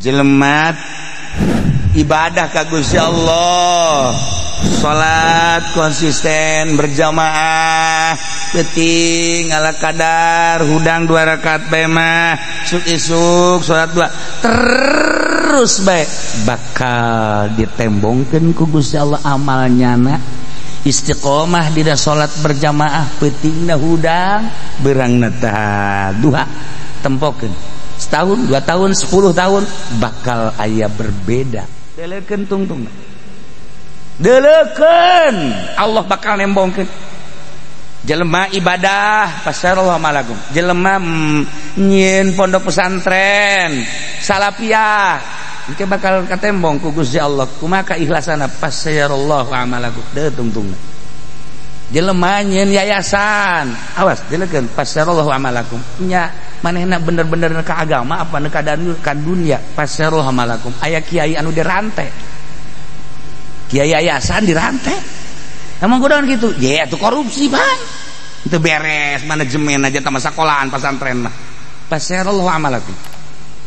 Jelemat ibadah ka Gusti Allah, salat konsisten berjamaah, penting ala kadar hudang 2 rakaat bae mah isuk salat 2 terus bae bakal ditembongkeun ku Gusti Allah amalnyana. Istiqomah dina salat berjamaah pentingna hudang beurangna tah duha tempokeun setahun 2 tahun 10 tahun bakal aya berbeda. Delekeun tungtung delekeun Allah bakal nembongkeun jelema ibadah pasarallahu malakum, jelema nyieun pondok pesantren salafiyah engke bakal katembong ku Gusti Allah kumaha kaikhlasanna pasarallahu amalakum. Deu tungtung jelema nyieun yayasan awas delekeun pasarallahu amalakum nya manehna bener-bener ka agama apa ka dunia pasarallahu amalakum. Aya kiai anu dirantai, kiai yayasan dirantai, emang kudaon gitu ya itu korupsi bang, itu beres manajemen aja sama sekolahan pesantren mah pasarallahu amalakum.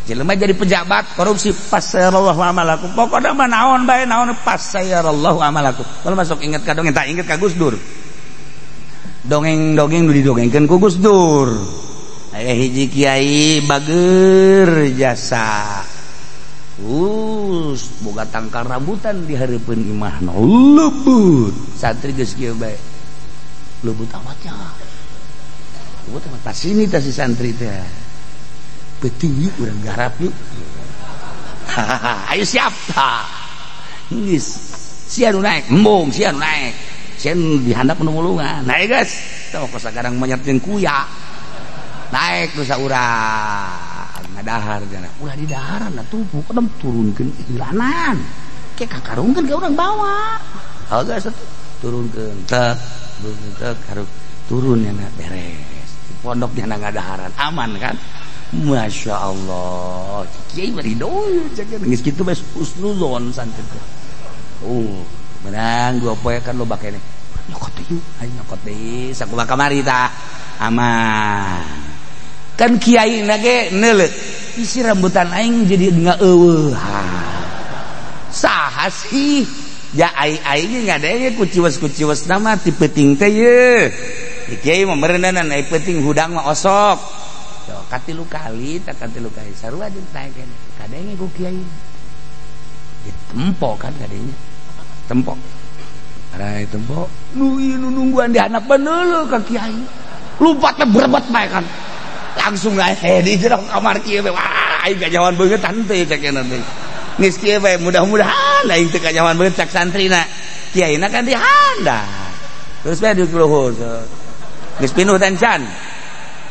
Jelema jadi pejabat korupsi pasarallahu amalakum, pokoknya mah naon bae naon pasarallahu amalakum. Kalau masuk inget ka dongeng tak inget ka Gus Dur, dongeng-dongeng nu didongengkeun ku Gus Dur. Aya hiji kiai bageur jasa boga tangkal rambutan di hareupeun imahna lembut santri geus kieu bae lembut amatnya lembut amat pas ini tah si santri teh penting yuk urang garap yuk ayo siap tah geus sia nu naek embung sia nu naek sia nu dihandap nu mulungan naik guys tah kos sagarang manyartieun kuya naik dosa urang ngadahar jana ulah di daharan atuh pokona turunkeun ilanan ke kakarungkeun ka urang bawa geus turunkeun tek harus turun nya beres di pondok jana ngadaharan aman kan. Masya Allah kiai bari dong geus kitu bae husnuzon santri menang 2 poe kan loba keneh nyokot deui ayo nyokot deui sakumaha kamari tah aman kan kiai na ge neuleut isi rambutan aing jadi ngaeueuh saha sih ya aing ngadenge ku ciwes nama ti peuting teh ye kiai mah meureunan ai peuting hudang mah osok yo katilu kali sarua jeung taeken kadenge ku kiai ditempo kan kadenge tempo rai tempo nu ieu nu nungguan dihandap beneul ka kiai lupa teh berebet bae kan langsung ae di jero kamar kieu we wah aing kajawan beungeut teh cekeun teh geus kieu we mudah-mudahan aing teu kajawan beungeut cak santrina kiaina kan dihandap terus we di luhur geus pinuh tancan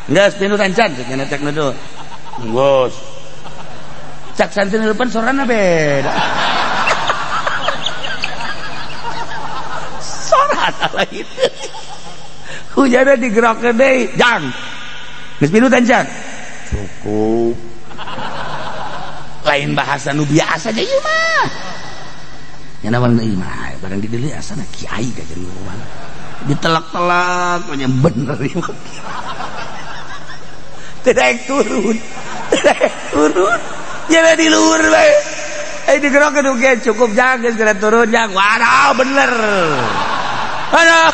geus pinuh tancan cekeun cek nu geus cak santrina depan sorana beda sorana lain hujanna digerakkeun deui jang geus pinuh tancan cukup lain bahasa nu biasa aja ieu mah nya nawan ieu mah barang di dieu asana kiai ka jeung urang ditelak-telak nya bener ieu mah teu daek turun nya di luhur bae digerakkeun oge cukup jang geus geura turun jang waduh bener aduh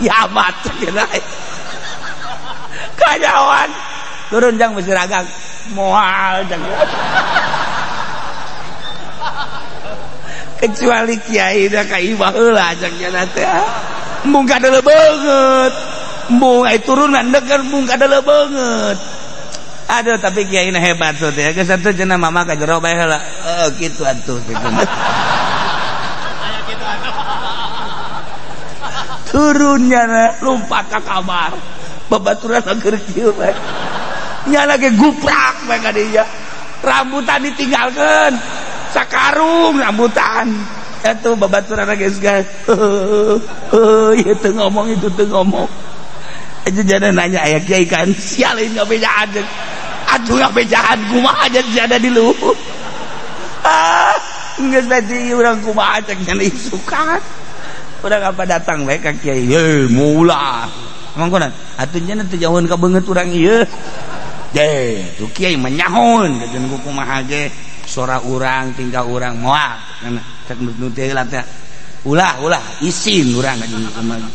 kiamat cenah kajawan turun jang mesti ragang moal jang kecuali kiai da ka imah heula jang nya teh embung kadele beungeut embung ai turun mandeg kan embung kadele beungeut aduh tapi kiai na hebat tuh teh geus atuh cenah mama ka jero bae heula kitu atuh turunnya lompat ke kamar babaturan keur kieu bae nya lagi guprak bae ka dieu rambutan ditinggalkeun sakarung rambutan atuh babaturan geus gas ieu teu ngomong itu teu ngomong aja jana nanya aya kiai kan sial ini ngabejaan atuh ngabejaan kumaha aja jada di luhur geus tadi urang kumaha cek nya isukan urang apa datang bae ka kiai ye mula emang kunaon atuh nya teu jauheun ka beungeut urang ieu tuh kiai menyahun kajen kumaha ge sora urang tingkah urang moal cek nu teh lah teh ulah isin urang kajen kumaha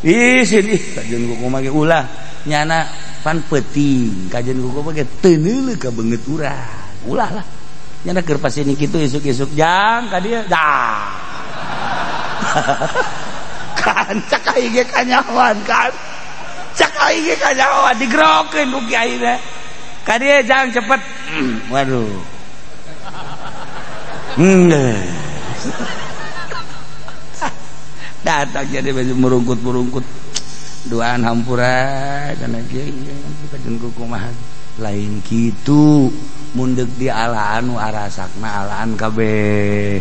isin kajen kumaha ge ulah nyana pan peuting kajen kumaha ge teu neuleuh ka beungeut urang ulah lah nyana keur pasini kitu isuk-isuk jang ka dieu dah kan cak aing ge kanyahoan kan cak aing ge kanyahoan digerokeun ku kiai teh ka dieu jang cepet waduh datang jadi merungkut duaan hampura kana kiai kajen kumaha lain kitu mundek di alaan nu arasakna alaan kabeh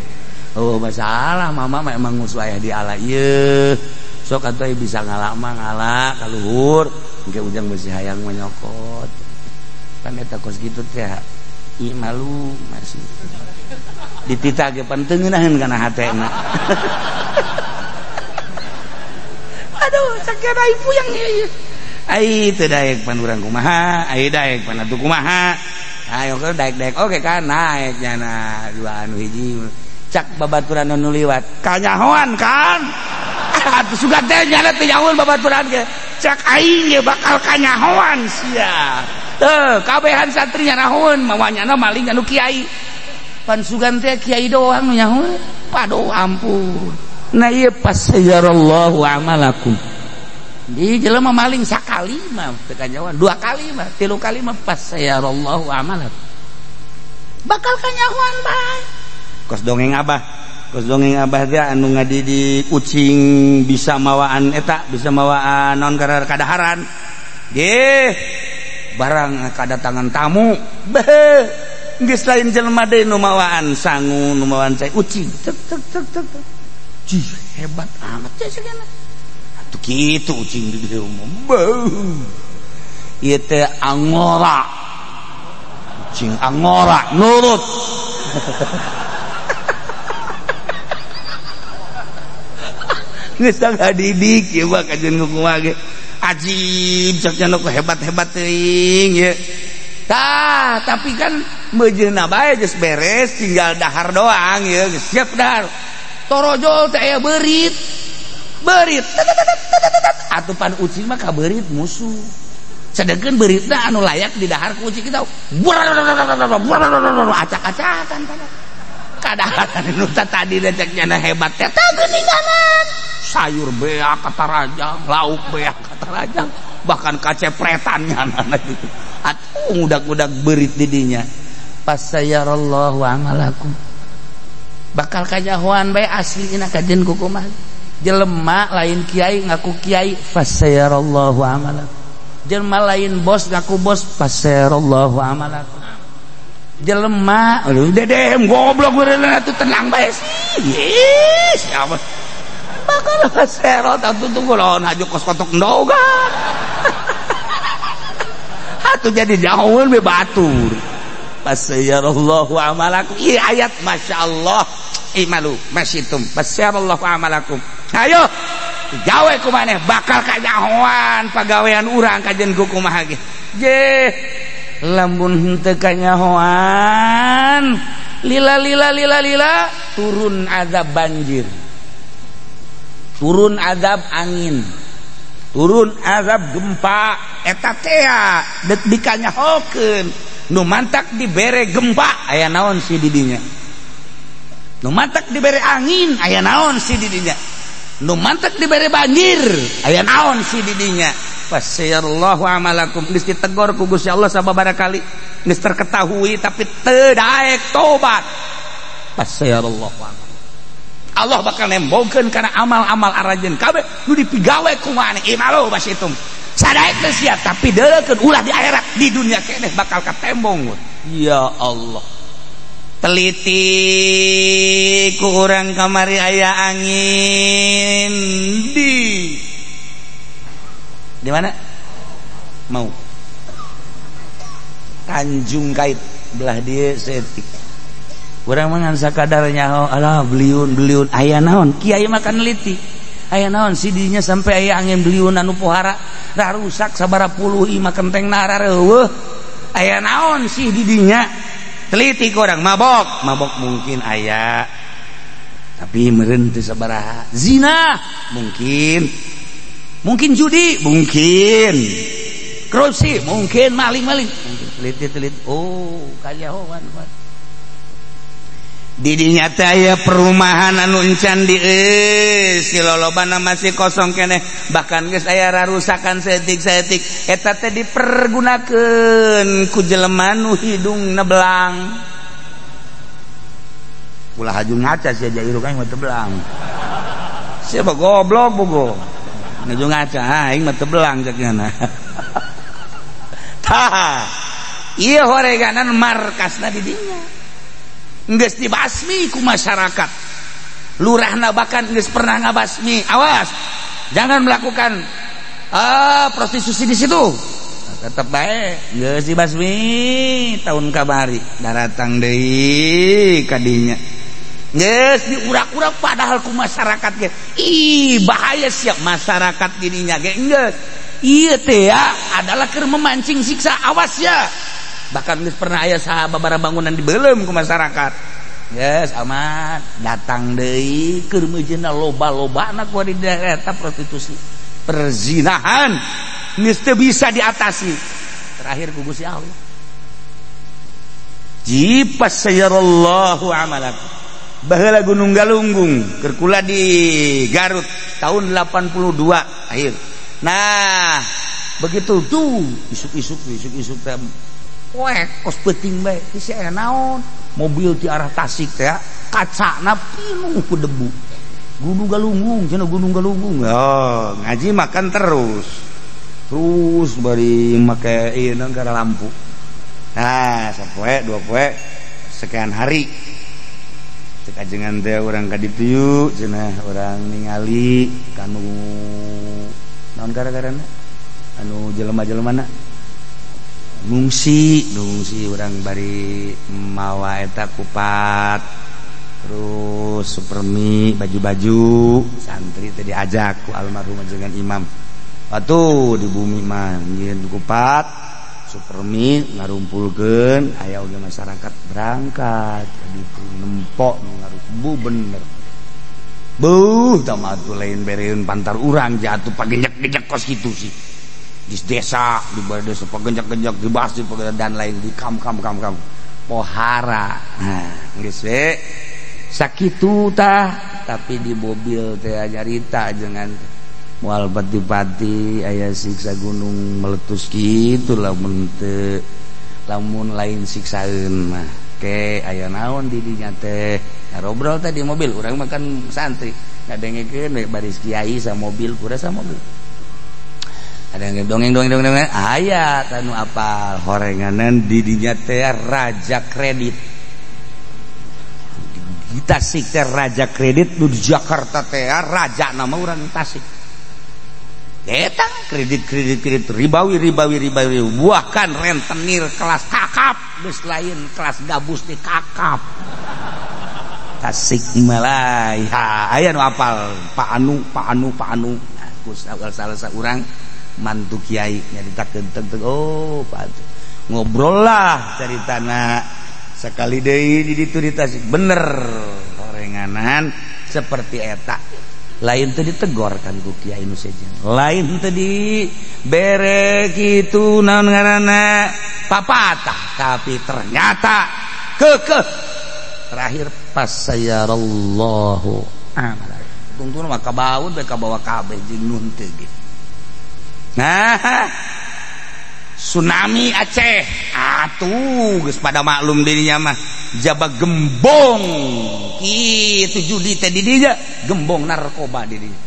oh masalah mama memang musuh aya di ala ieu sok atuh bisa ngalak mah ngalak ka luhur engke ujang beusi hayang menyokot kan eta kos kitu teh ieu malu masih ditita ge penteungeunaheun kana hatena aduh sakira ibu yang ieu ai teu daek pan urang kumaha ai daek pan atuh kumaha ayo ke daek-daek oke kan naek nyana dua anu hiji cak babaturan nu liwat kanyahoan kan atuh sugan teh nyana teh nyahoan babaturan ge cak aing ge bakal kanyahoan sia teu kabehan santri nyahoan mawanyana maling anu kiai pan sugan teh kiai doang nu nyahoan paduh ampun nah ieu pasayarallahu amalakum di jelema maling sakali mah teu kanyahoan dua kali mah tilu kali mah pasayarallahu amalakum bakal kanyahoan bae kos dongeng abah teh anu ngadidik ucing bisa mawaan eta bisa mawaan naon kadaharan ge barang kadatangan tamu beh geus lain jelema deui nu mawaan sangu nu mawaan cai ucing tek jih hebat amat teh sagana atuh kitu ucing di dieu mah ieu teh angora ucing angora nurut geus ngadidik ieu mah kajen kumaha ge ajib cak cenah hebat-hebat teuing ye tah tapi kan meujeunna bae geus beres tinggal dahar doang ye geus siap dahar torojol teh aya beurit atuh pan ucing mah ka beurit musuh sedengkeun beuritna anu layak didahar ku ucing kita acak-acakan kadaharan nu tadi cek cenah hebat teh tah geuninganan sayur beak kata rajang lauk beak kata rajang bahkan kacepretannya anak itu atuh ngudak-ngudak beurit di dinya pasayarallahu amalakum bakal kanyahoan bae aslina kajen kumaha jelema lain kiai ngaku kiai pasayarallahu amalakum jelema lain bos ngaku bos pasayarallahu amalakum jelema aduh dedem goblok beneran atuh tenang bae sih siapa bakal serot atuh tunggu lawan haju kos kotok ndoga atuh jadi jauhan be batur pasayarallahu amalakum ieu ayat masyaallah imalu masyitum pasayarallahu amalakum ayo gawe kumaneh bakal kanyahoan pagawean urang kajen kumaha ge je lamun henteu kanyahoan lila turun azab banjir turun azab angin turun azab gempa eta teh dikanyahokeun nu mantak dibere gempa aya naon si didinya nu mantak dibere angin aya naon si didinya nu mantak dibere banjir aya naon si didinya pasayarallahu amalakum geus ditegor ku Gusti Allah sababaraha kali geus terketahui tapi teu daek tobat pasayarallahu amalakum Allah bakal nembongkeun kana amal-amal arajeun kabeh nu dipigawe ku maneh imalu basitum sadaek teh sia tapi deukeun ulah di akhirat di dunia keneh bakal katembong ya Allah teliti ku urang kamari aya angin di mana mau Tanjung Kait belah dieu setik urang mah ngan sakadar nyaho alah beliun aya naon kiai mah kan neliti aya naon sidinya sampai aya angin beliun anu pohara da rusak sabaraha puluh imah kenteng narareueuh aya naon sih di dinya teliti ku orang mabok mungkin aya tapi meureun teu sabaraha zina mungkin judi mungkin korupsi mungkin maling mungkin teliti oh kajahoan didinya teh aya perumahan anu encan si lolobana masih kosong keneh bahkan geus aya rarusakan setik eta teh dipergunakeun ku jelema nu hidungna belang ulah haju ngaca sia jairu kan mah teu belang sia mah goblok bogo ngaju ngaca aing mah teu belang cekna tah ieu horeganan markasna di dinya geus dibasmi ku masyarakat lurahna bahkan geus pernah ngabasmi awas jangan melakukan prostitusi di situ tetep bae geus dibasmi tahun kabari daratang deui ka dinya geus diurak-urak padahal ku masyarakat ge bahaya siap masyarakat didinya ge geus ieu teh adalah keur memancing siksa awas ya bahkan geus pernah aya sababaraha bangunan dibeulem ku masyarakat geus amat datang deui keur meujeuna loba-lobana ku di daerah eta prostitusi perzinahan geus teu bisa diatasi terakhir ku Gusti Allah jipas sayarallahu amalakum baheula Gunung Galunggung keur kula di Garut tahun 82 akhir nah begitu tuh isuk-isuk teh kos penting bae si aya naon mobil di arah Tasik teh kacana pinuh ku debu Gunung Galunggung cenah Gunung Galunggung oh ngaji makan terus bari make ieu gara lampu nah sapoe dua poe sekian hari cek ajengan teh urang ka ditu yeuh cenah urang ningali kanu naon gara-garana anu jelema-jelemana ngungsi urang bari mawa eta kupat terus supermi baju-baju santri teh diajak ku almarhum dengan imam atuh di bumi mah nyieun kupat supermi ngarumpulkeun aya oge masyarakat berangkat ditu nempok nu ngarubu bener tama atuh lain bereun pantar urang jatuh pagenjak-genjak kos kitu sih di desa di desa pagenjak-genjak di basir dan lain di kam pohara nah geus we sakitu tah tapi di mobil teh nyarita jangan moal pati-pati aya siksa gunung meletus kitu lamun teu lamun lain siksaeun mah ke aya naon di dinya teh ngarobrol teh di mobil urang makan santri ngadengekeun we baris kiai sa mobil kura sa mobil ada yang dongeng ayat anu apal horenganan di dinya teh raja kredit di Tasik teh raja kredit di Jakarta teh raja nama urang Tasik eta kredit ribawi buahkan rentenir kelas kakap geus lain kelas gabus di kakap Tasik Malaya aya nu apal Pak Anu nah ku salah urang mantu kiai nyaritakeun tentang oh Pak ngobrol lah caritana sekali deui di ditu di Tasik bener horenganan seperti eta lain teu ditegor kan ku kiai nu sejen lain teu di bere kitu naon ngaranna papatah tapi ternyata kekeh terakhir pasayarallahu amal tungtuna mah kabaun bae kabawa kabeh jeung nun teu ge nah tsunami Aceh atuh geus pada maklum dirinya mah jaba gembong kitu judi teh di dinya gembong narkoba di dinya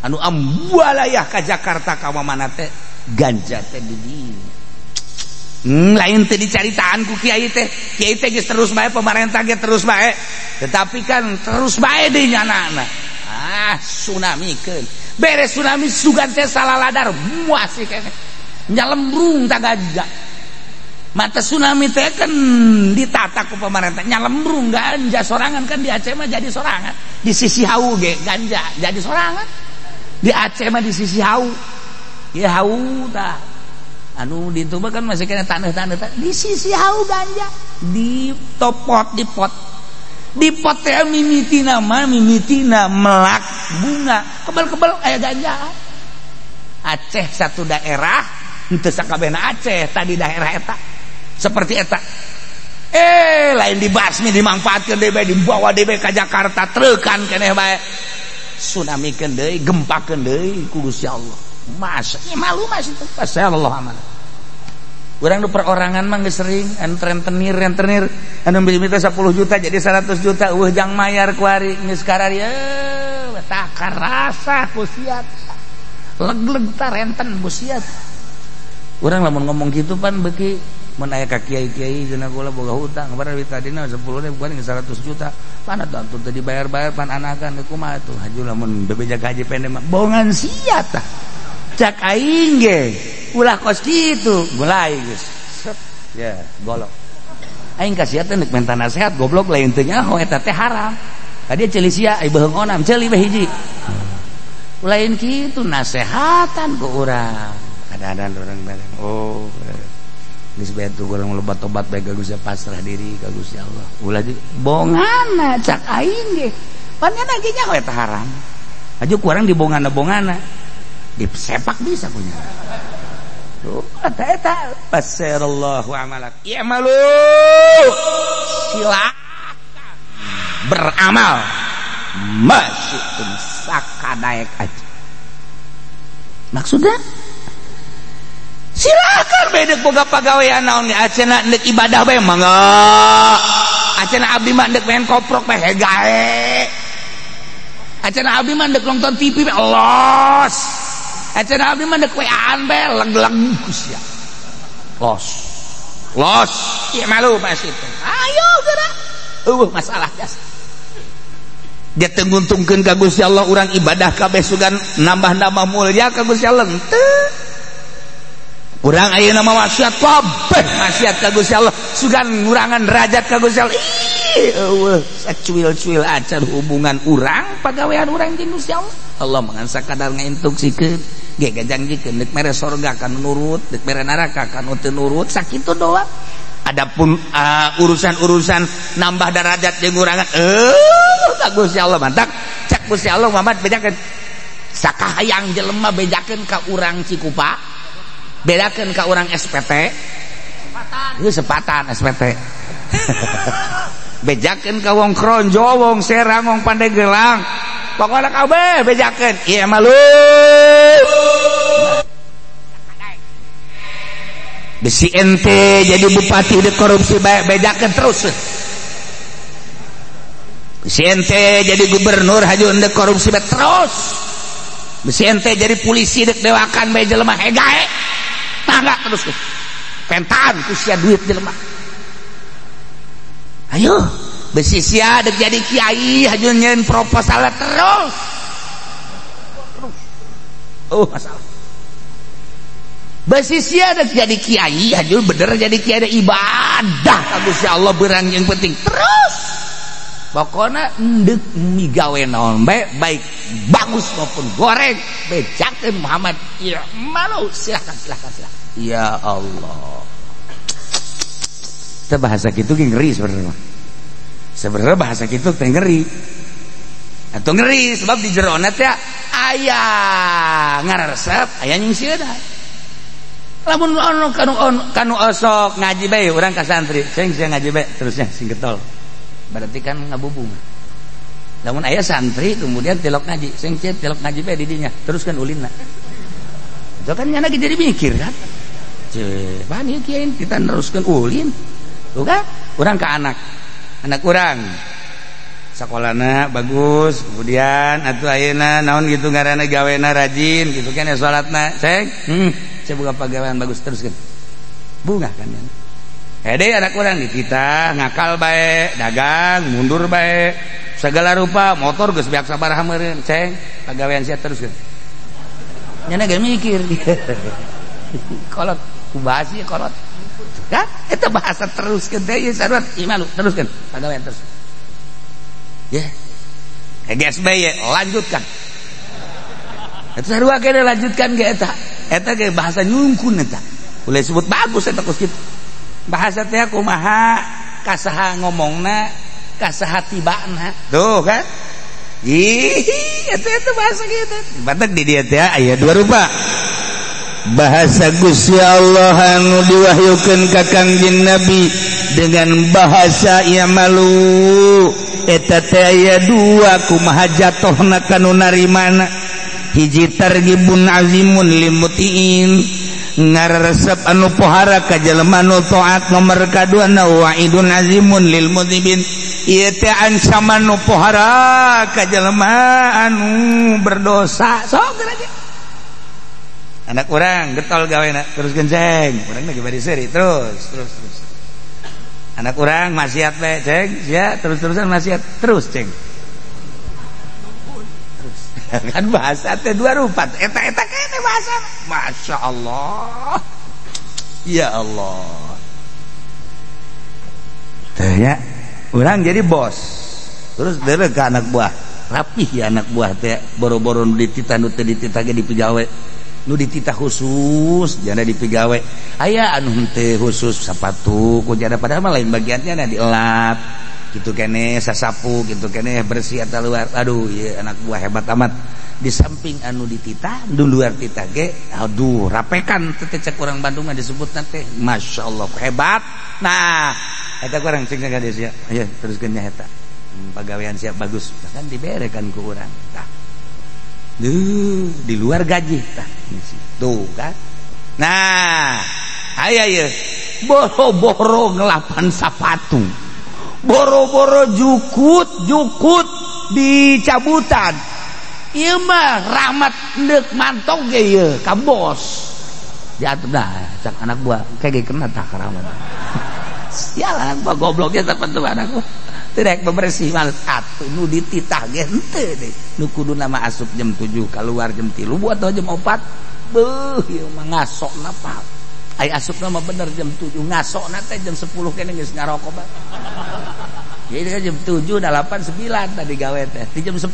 anu ambualayah ka Jakarta ka mana teh ganja teh di dinya lain teh dicaritaan ku kiai teh geus terus bae pemerintah ge terus bae tetapi kan terus bae deui nyana tsunami keun beres tsunami sugan teh salaladar muas sih keneh nyalembrung tagaja mata tsunami teh kan ditata ku pemerintah nyalembrung ganja sorangan kan di Aceh mah jadi sorangan di sisi hau ge ganja jadi sorangan di Aceh mah di sisi hau ya hau tah anu di itu kan masih kena tanah-tanah di sisi hau ganja di pot di pot teh mimitina melak bunga kebal-kebal aya ganja. Aceh satu daerah henteu sakabehna Aceh tadi daerah eta seperti eta lain dibasmi dimanfaatkeun deui bae dibawa deui ka Jakarta treukan keneh bae tsunamikeun deui gempakeun deui ku Gusti Allah. Masya malu masih itu pasal Allah aman. Urang nu perorangan mah geus sering anu rentenir anu minta 10 juta jadi 100 juta eueuh jang mayar ku ari geus karari tah karasa kusiat leg-leg tah renten busiat. Urang lamun ngomong kitu pan beuki mun aya ka kiai-kiai cenah kula boga hutang bari tadina 10 bukan 100 juta pan atuh teu dibayar-bayar pan anakan kumaha atuh haji lamun bebejag haji pendek mah bohongan sia tah. Cak aing ge ulah kos kitu mulai geus ya golok aing kasiat teh neuk minta nasehat goblok lain teh nyaho eta teh haram tadi ceuli sia ai beheung onam ceuli bae hiji lain kitu nasehatan ku urang kadang-kadang urang bareng geus bae tuh urang loba tobat bae ka Gusti pasrah diri ka Gusti Allah ulah bonganna cak aing ge pan nya ge nyaho eta haram ajuk urang di bongana disepak bisa punya tuh eta pasirallahu amalak ya malu silakan beramal masih sakadaek aja maksudnya silakan bedek boga pagawean naon di acenah neuk ibadah bae mangga acenah abdi mah neuk main koprok bae hegae acenah abdi mah neuk nonton TV bae los acenah abdi mah deuk weaan bae leg-leg sia. Los. Ieu malu pas itu. Ayo geura. Masalah jas. Dia teu nguntungkeun ka Gusti Allah urang ibadah kabeh sugan nambah-nambah mulya ka Gusti Allah teu. Urang ayeuna mah maksiat kabeh maksiat ka Gusti Allah sugan ngurangan derajat ka Gusti Allah. Sacuil-cuil acan hubungan urang pagawean urang jeung Gusti Allah. Allah mengansa kadar ngainstruksikeun ge gajanggikeun deuk mere sorga kanu nurut deuk mere neraka kanu teu nurut sakitu doang. Adapun urusan-urusan nambah derajat jeung urangan ka Gusti Allah mantap cak Gusti Allah Muhammad bedakeun sakahayang jelema bedakeun ka urang Cikupa bedakeun ka urang SPT sepatan SPT bejakeun ka wong Kronjo wong Serang wong Pandeglang pokoknya kabeh bejakeun ieu malu besi ente jadi bupati di korupsi bejakeun terus besi ente jadi gubernur haju ende korupsi terus besi ente jadi polisi dek dewakan bae jelema hegae tangga terus pentaan ku sia duit jelema ayo besi sia dek jadi kiai haju nyeun proposal terus masalah besi sia dek jadi kiai haju bener jadi kiai ada ibadah ka Gusti Allah beurang yang penting terus pokoknya endek migawe naon baik bagus maupun goreng bejakeun Muhammad ya malu silakan ya Allah kita bahasa gitu ngeri sebenarnya bahasa gitu teh ngeri atau ngeri sebab di jerona teh aya ngaresep aya nyingsieudan lamun kanu osok ngaji bae urang ka santri sing ngaji bae terusnya sing getol berarti kan ngabubung lamun aya santri kemudian tilok ngaji sing tilok ngaji bae di dinya teruskan ulinna itu kan nya lagi jadi mikir kan bani kieu kita neruskeun ulin tuh kan urang ka anak urang sakolana bagus kemudian atuh ayeuna naon gitu ngaranna gawena rajin gitu kan ya salatna cek saya buka pagawean bagus teruskeun bunga kan ya deh anak urang di kita ngakal bae dagang mundur bae segala rupa motor geus beak sabaraha meureun ceng pagawean sia teruskeun nya ge mikir kolot kubasi kolot kan eta bahasa teruskeun teh ieu sarua imalu teruskeun pagawean terus ya GSB ya lanjutkan eta sarua ge lanjutkan ge eta ge bahasa nyungkun eta boleh sebut bagus eta kus kitu bahasa teh kumaha kasaha ngomongna kasaha tibana tuh kan ih eta bahasa kitu batak di dia teh aya dua rupa bahasa Gusti Allah anu diwahyukeun ka Kangjeng Nabi dengan bahasa yamalu eta teh aya dua kumaha jatohna kanu narimana hiji targhibun azimun limutiin ngaresep anu pohara ka jelema nu taat nomor kadua wa'idun azimun lil mudhibin ieu teh ancaman nu pohara ka jelema anu berdosa sok geura anak urang getol gawena terus genceng urang lagi bari seuri terus anak urang maksiat we ceng sia terus-terusan maksiat terus ceng terus kan bahasa teh dua rupa eta kene bahasa Masya Allah ya Allah teh ya urang jadi bos terus deureuh ka anak buah rapih ya anak buah teh boro-boro nu dititah nu teu dititah ge dipigawai nu dititah khusus jana dipigawe aya anu teu khusus sapatu ku jana padahal mah lain bagiannya na dielap kitu kene sasapu kitu kene bersih eta luar aduh ieu anak buah hebat amat di samping anu dititah nu luar titah ge aduh rapekan teh cek urang Bandung mah disebutna teh masyaallah hebat nah eta urang cing ka dia sia aya teruskeun nya eta pagawean siap bagus bahkan diberekan ku urang tah di luar gaji tah tuh kan nah aya ye boro-boro ngelapan sapatu boro-boro jukut dicabutan ieu mah rahmat neuk mantong ge ieu ka bos diatur dah cak anak buah kege kena tah ka rahmat sial anak buah gobloknya terpentu anak buah rek bebersih males atuh nu dititah ge henteu deui nu kudu nama asup jam 7 keluar jam 3 buat jam 4 beuh ieu mah ngasokna pak ai asupna mah bener jam 7 ngasokna teh jam 10 kene geus ngarokok bae jadi jam 7 8 9 tadi gawe teh di jam 10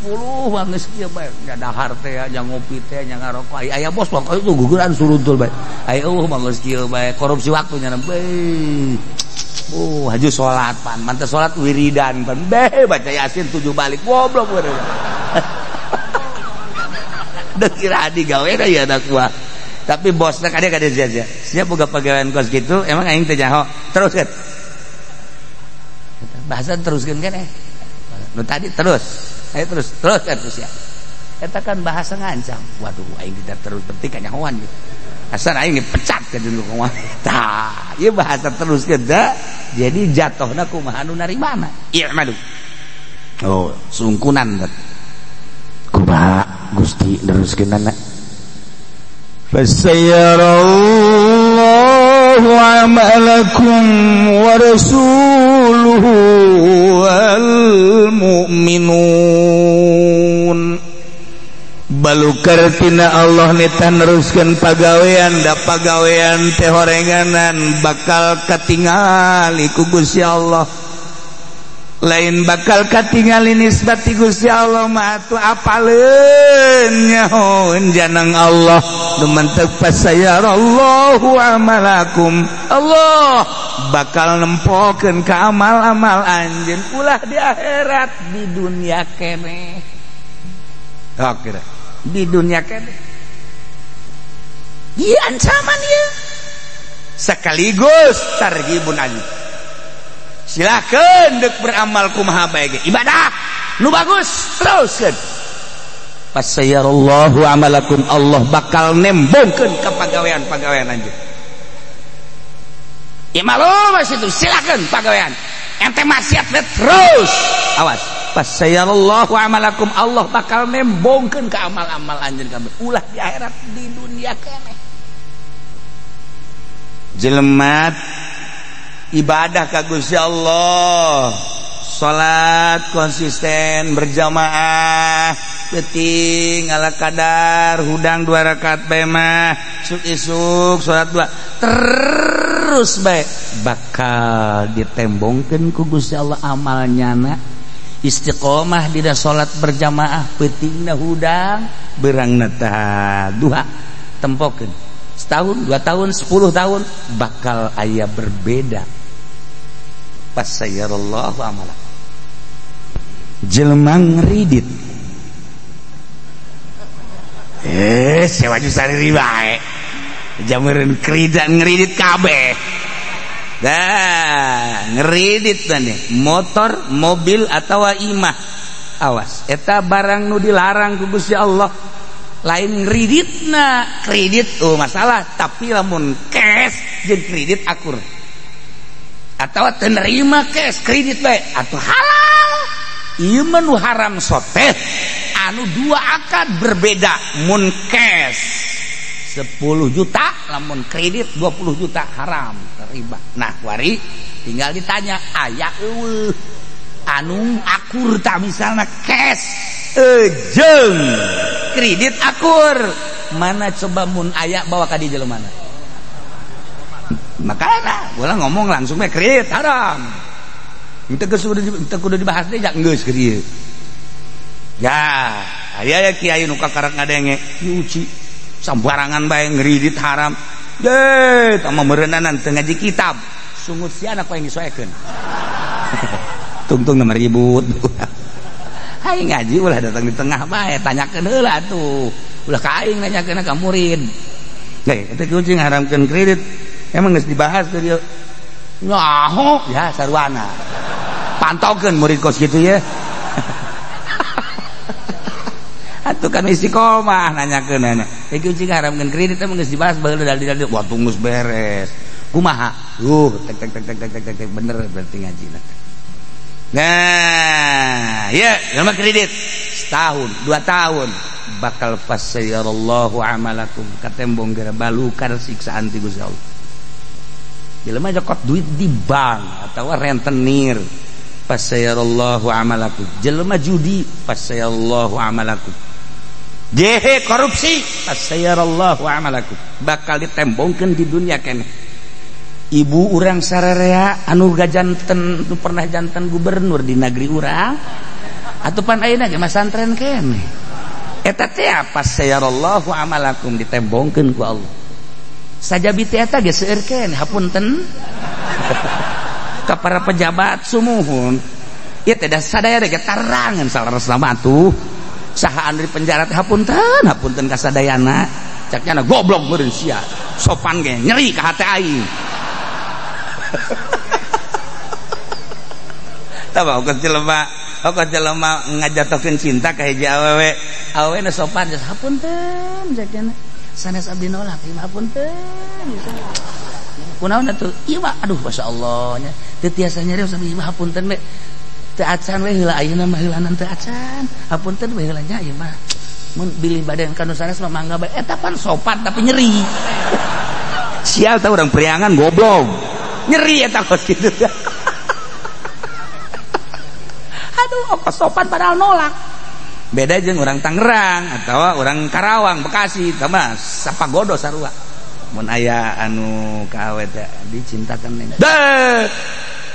mah geus kieu bae nya dahar teh nya ngopi teh nya ngarokok aya bos pokoknya itu guguran suruntul bae aya mah geus kieu bae korupsi waktunya bae haju sholat pan mantap sholat wiridan pan baca yasin 7 balik goblok bener udah kira adi gawe dah ya anak gua tapi bosnya kadang siap boga pegawaian kos gitu emang aing teh nyaho terus kan bahasa teruskeun kan nu tadi terus ayo terus ya eta kan bahasa ngancam waduh aing tidak terus penting ka nyahoan gitu asal aing dipecat ke dulu tah ieu bahasa teruskeun da jadi jatuhna kumaha anu narimana i'malu oh sungkunan kumaha Gusti teruskeunana fasayyarallahu amalakum wa rasuluhu wal mu'minun balukar tina Allah nita neruskeun pagawean da pagawean teh horenganan bakal katingali ku Gusti Allah lain bakal katingali nisbati Gusti Allah mah atuh apaleun nyahoeun janang Allah dumanteug fasayarallahu amalakum Allah bakal nempokeun ka amal-amal anjeun ulah di akhirat di dunia keneh kira di dunia kan iya ancaman ya sekaligus targhibun ali silakan dek beramal kumaha bae ge ibadah nu bagus teruskeun fasayarallahu amalakum Allah bakal nembongkeun ka pagawean-pagawean anjeun imalu mas itu silakan pagawean ente maksiat terus awas fasayarallahu amalakum Allah bakal nembongkeun ka amal-amal anjeun kabeh ulah di akhirat di dunia keneh jelema ibadah ka Gusti Allah salat konsisten berjamaah penting ala kadar hudang 2 rakaat bae mah isuk salat 2 terus bae bakal ditembongkeun ku Gusti Allah amalnyana istiqomah dina salat berjamaah pentingna hudang beurangna tah duha tempokeun setahun, 2 tahun, 10 tahun bakal aya berbeda. Fasayarallahu amala. Jelema ngridit. Sewa jusari bae. Jamureun ngridit kabeh. Dah, ngridit nih. Motor, mobil atawa imah. Awas, eta barang nu dilarang ku Gusti Allah. Lain ngriditna, kredit masalah, tapi lamun cash jeung kredit akur. Atawa teu nerima cash, kredit bae atuh halal. Ieu mah nu haram soteh. Anu dua akad berbeda. Mun cash 10 juta, lamun kredit 20 juta haram, riba. Nah, wari tinggal ditanya, aya eueuh anu akur tak misalna cash jeung kredit akur, mana coba mun aya bawa ka di jelemana. Makana ulah ngomong langsung we kredit haram. Kita kudu dibahas deh jak geus kieu. Ya, aya kiai nu kakarek ngadenge nyuci sambarangan bae ngridit haram. Deh, tah meureunanan teu ngaji kitab. Sungut si anak paling disoekeun. Tungtung nomor ribut. Hai ngaji ulah datang di tengah bae tanyakeun heula tuh. Ulah ka aing nanyakeun ka murid. Heh, eta kucing ngaharamkeun kredit. Emang geus dibahas teh dieu. Nyaho ya sarwana. Pantaukeun murid kos kitu ya. Atuh kan istiqomah nanyakeunana. Kucing ngaharamkeun kredit emang geus dibahas baheula dalil-dalil. Wah tunggus beres. Kumaha? Tek bener berarti ngajina. Nah, ya, nama kredit setahun, 2 tahun bakal fasayarallahu amalakum katembong gara balukar siksaan ti Gusti Allah. Jelema jokot duit di bank atau rentenir fasayarallahu amalakum. Jelema judi fasayarallahu amalakum. Jehe korupsi fasayarallahu amalakum. Bakal ditembongkeun di dunia keneh. Ibu urang sararea anu gajanten pernah jantan gubernur di negeri urang atupan ayeuna ge masantren keneh eta teh apa sayarallahu amalakum ditembongkeun ku Allah sajabi teh eta ge seueur keneh hapunten ka para pejabat sumuhun ieu teh da sadaya ge tarangan salaresna mah atuh saha anu di penjara teh hapunten ka sadayana caknya goblok meureun sia sopan ge nyeri ka hate aing. Tahu kok jelema ngajatokeun cinta ka hiji awewe nu sopan geus hapunten jakena sanes abdi nolak ieu hapunten kunaon atuh ieu mah aduh masyaallah nya teu tiasa nyarios ieu mah hapunten we teu acan we heula ayeuna mah heulanan teu acan hapunten we heula nya ieu mah mun bilih badan kanu sanes mah mangga bae eta pan sopan tapi nyeri sial tah urang priangan goblok nyeri eta kos kitu. Aduh, kos sopan padahal nolak. Beda jeung urang Tangerang atau urang Karawang, Bekasi, tah mah sapagodo sarua. Mun aya anu ka awe teh dicintakeun neng. Deh.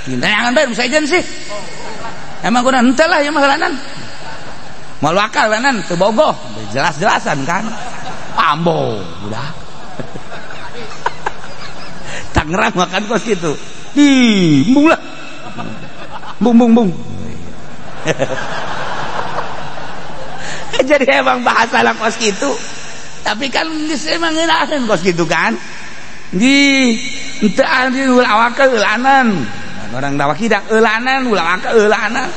Kintayangan bae saejeun sih. Emang kunaon henteu lah ieu mah heulanan. Moal wakal wenan teu bogoh, jelas-jelasan kan. Ambo, budak. Tangerang makan kos gitu bung lah bung jadi emang bahasa lah kos gitu tapi kan emang ngeunaheun kos gitu kan di ente adi ulah awak eulanan orang dawa kidang eulanan ulah awak eulanan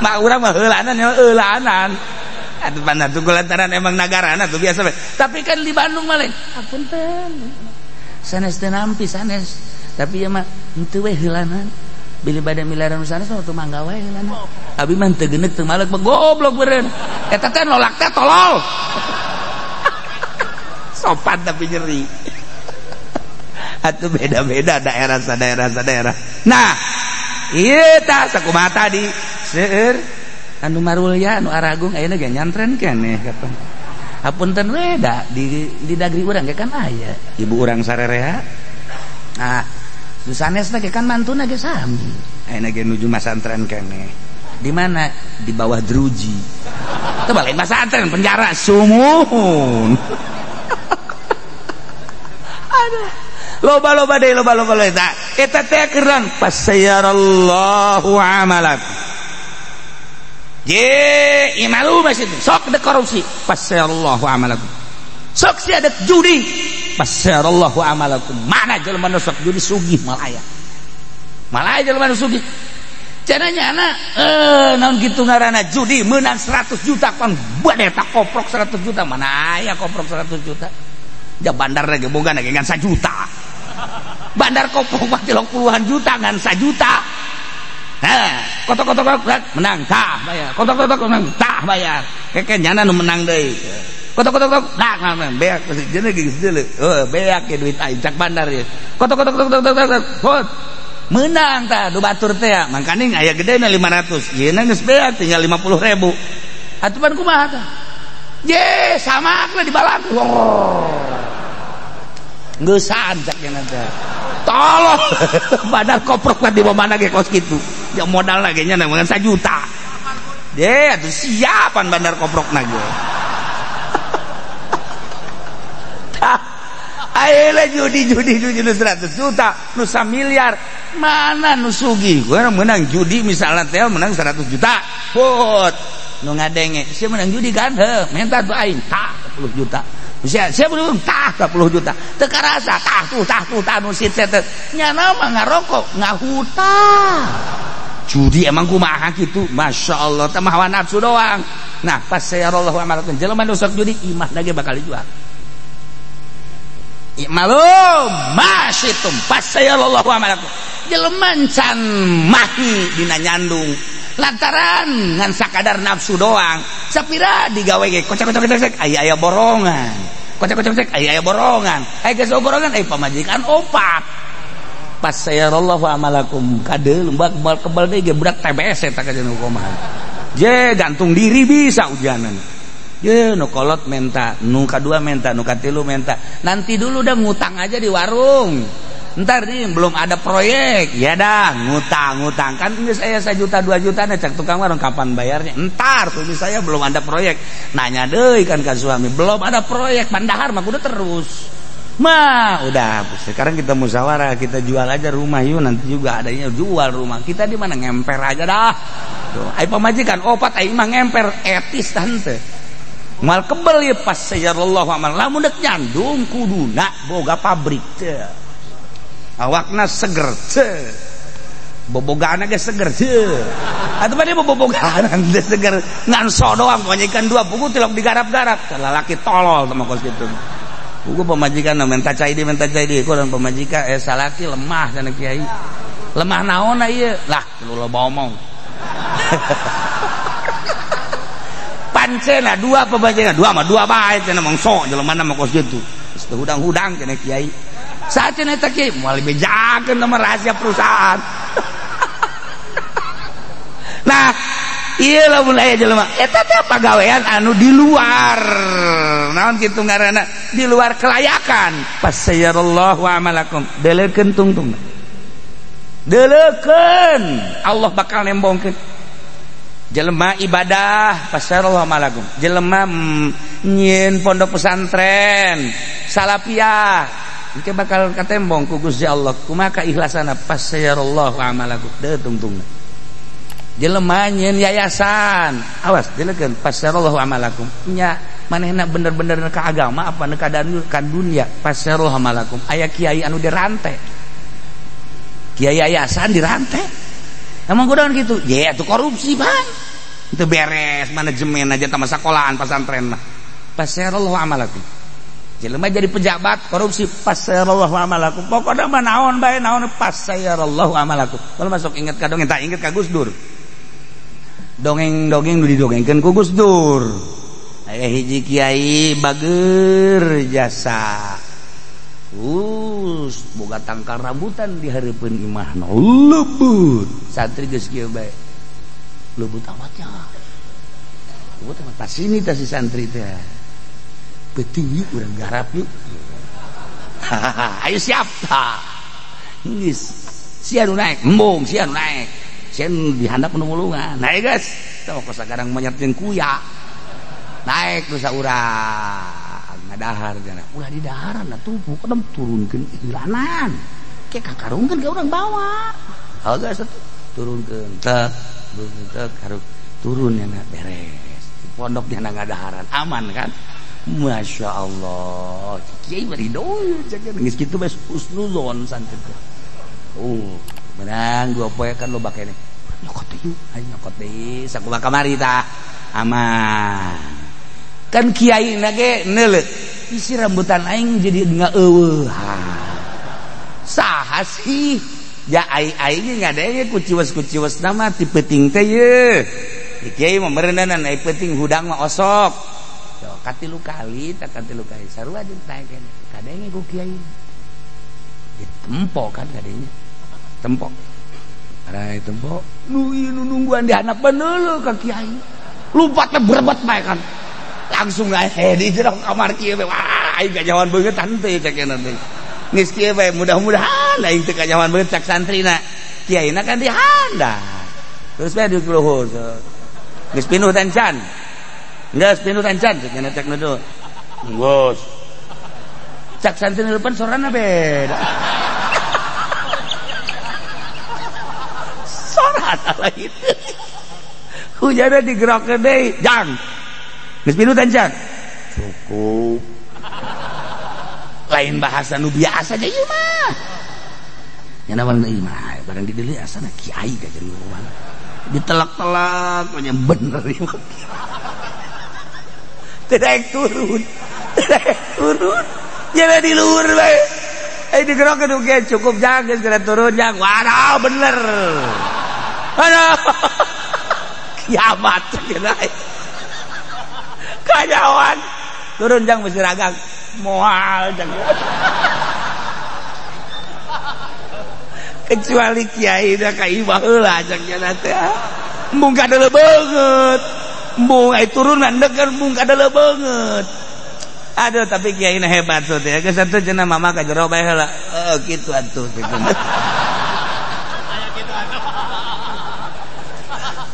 mak urang mah eulanan ya eulanan. Aduh benar tuh lantaran emang nagarana tuh biasa. Tapi kan di Bandung malah apunten. Sanes teu nampi sanes. Tapi ya mah henteu we heulanan. Bili bade miliaran sanes mah teu mangga we heulanan. Abi mah teu geuneuk teu malek mah goblok beureun. Eta teh nolak teh tolol. Sopan tapi nyeri. Atuh beda-beda daerah sadaerah. Nah, ieu tah sakumaha tadi seueur anu marulya anu aragung ayeuna ge nyantren keneh kapan hapunten we da di dagri urang ge kan aya ibu urang sarerea nah sanesna ge kan mantuna ge sami ayeuna ge nuju masantren keneh di mana di bawah druji Itu balik pesantren penjara sumuhun. Aduh. Loba-loba deh, loba-loba eta teh keren pasayarallahu amalak. Je imalu masih sok ada korupsi pasayarallahu amalakum. Sok si ada judi pasayarallahu amalakum. Mana jelema nu sok judi sugih malaya. Malaya jelema nu sugih. Caranya anak naon kitu ngaranna judi menang 100 juta kan bade tak koprok 100 juta mana aya koprok 100 juta. Ja bandar lagi boga lagi ngan 1 juta. Bandar koprok mah 30-an juta ngan 1 juta. Kotok-kotok menang tah bayar. Kotok-kotok menang tah bayar. Keke nyana nu menang deui. Kotok-kotok dah beak jeung geus deuleu. Beak ke duit aing cak bandar ye. Kotok-kotok menang tah du batur teh ya. Mangkane aya gedena 500. Yeuna geus beak tinggal 50.000. Atuh pan kumaha tah? Ye sama lah dibalang. Ngeusan cak nya teh. Tolong bandar koprok mah di mana ge kos kitu. Ya modal lagi nya nang 1 juta. Deh atuh siapan bandar koprokna ge. Ayeuna judi 100 juta, nu 1 miliar. Mana nu sugih? Gua menang judi misalnya teh menang 100 juta. Put. Nu ngadenge, sia menang judi kan? Heuh, menta tuh aing tah 10 juta. Sia belum tah 10 juta. Teu karasa tah tuh nu sit teh. Nyana mah ngarokok, ngahutang. Judi emang kumaha gitu. Masya Allah teh mah hawa nafsu doang. Nah pas sayarallahu amalakum jelema nu sok judi imah lagi bakal dijual. Malum masyitum pas sayarallahu amalakum jelema can mahi dina nyandung lantaran ngan sakadar nafsu doang sapira digawe ge kocak-kocak aya borongan kocak-kocak aya borongan aya geus borongan pamajikan opat pas sayarallahu amalakum kadeul mbak kebal deui ge budak TBS eta ka jeung kumaha je gantung diri bisa ujanan ye nu kolot menta nu kadua menta nu katilu menta nanti dulu udah ngutang aja di warung ntar nih belum ada proyek ya dah ngutang kan geus aya 1 juta 2 juta na cak tukang warung kapan bayarnya entar tuh saya belum ada proyek nanya deui kan ka suami belum ada proyek pandahar mah kudu terus mah udah sekarang kita musyawarah kita jual aja rumah yuk nanti juga adanya jual rumah kita di mana ngemper aja dah tuh ai pamajikan opat ai mah ngemper etis tante mal kebel ya pas sayarallahu amal lamun dek nyandung kuduna boga pabrik teh awakna seger teh bobogaana ge seger teh atuh mah dia bobogaan teh seger ngan so doang pamajikan 2 buku tilok digarap-garap lalaki tolol teh mah kos kitu buku pamajikan minta cai di kurang pamajikan salaki lemah cenah kiai lemah naon ieu lah lu loba omong pancena 2 pemajikan 2 mah 2 bae cenah mangso jelema mah kos kitu geus hudang-hudang cenah kiai saat cenah eta kiai moal bejakeun nama rahasia perusahaan. Nah ieu lamun aya jelema eta teh pagawean anu di luar naon kitu ngaranna di luar kelayakan pasayarallahu amalakum delekeun tungtung delekeun Allah bakal nembongkeun jelema ibadah pasayarallahu amalakum jelema nyieun pondok pesantren salafiyah engke bakal katembong ku Gusti Allah kumaha kaikhlasanna pasayarallahu amalakum deu tungtungna jelema nyieun yayasan awas delekeun pasayarallahu amalakum nya manehna bener-bener ka agama apa nu ka dunya pasayarallahu amalakum aya kiai anu dirantai kiai yayasan dirantai emang kudaon gitu ya itu korupsi bang itu beres manajemen aja sama sekolahan pesantren mah pasayarallahu amalakum jelema jadi pejabat korupsi pasayarallahu amalakum pokoknya mah naon bae naon pasayarallahu amalakum kalau masuk inget ka dongeng tak inget ka Gus Dur dongeng-dongeng nu didongengkeun ku Gus Dur aya hiji kiai bageur jasa boga tangkal rambutan di hareupeun imahna lembut santri geus kieu bae lembut amatnya lembut amat tas ini tas si santri teh beuting yuk urang garap yuk ayo siap tah geus sia nu naek embung sia nu naek sia nu dihandap nu mulungan naik geus tah kos sagarang manyet jeung kuya naik dosa urang ngadahar cenah ulah di daharan atuh pokona turunkeun ilanan ke kakarungkeun ke urang bawa haga satu turunkeun teh karung turun nya beres di pondok nya ngadaharan aman kan Masya Allah kiai bari doy jangan geus kitu bae husnuzon santet menang 2 poe kan loba keneh nyokot yuk ayo nyokot deui sakumaha kamari tah aman kan kiai na ge neuleut isi rambutan aing jadi ngaeueuh saha sih ya aing ngadenge ku ciwes nama ti peuting teh ye kiai mah meureunan ai peuting hudang mah osok so katilu kali sarua ditaekeun kadenge ku kiai ditempo kan kadenge tempo arai tempo nu ieu nungguan di hanapan heula ka kiai lupa teh berebet bae kan langsung di jero kamar kieu wah aing gajawan beungetan teh cakeuna teh geus kieu bae mudah-mudahan aing teu kajawan beungeut cak santrina kiaina kan di handap terus bae di luhur geus pinuh tancan geus pinuh tancan cakeuna cek nu geus cak santri depan sorana beda sorat lagi hujanna digerakkeun deui jang geus pinuh tancan cukup lain bahasa nu biasa aja ieu mah nya nawan ieu mah barang di deui asana kiai ka jeung urang ditelak-telak nya bener ieu teu daek turun nya di luhur bae digerakkeun oge cukup jang geus geura turun jang waduh bener aduh kiamat cenah kajawan turun jang mesti ragang moal jang kecuali kiai da ka imah heula jang cenah teh embung kadele beungeut embung ai turun mandeg kan embung kadele beungeut aduh tapi kiai na hebat tuh teh geus atuh cenah mama ka jero bae heula kitu atuh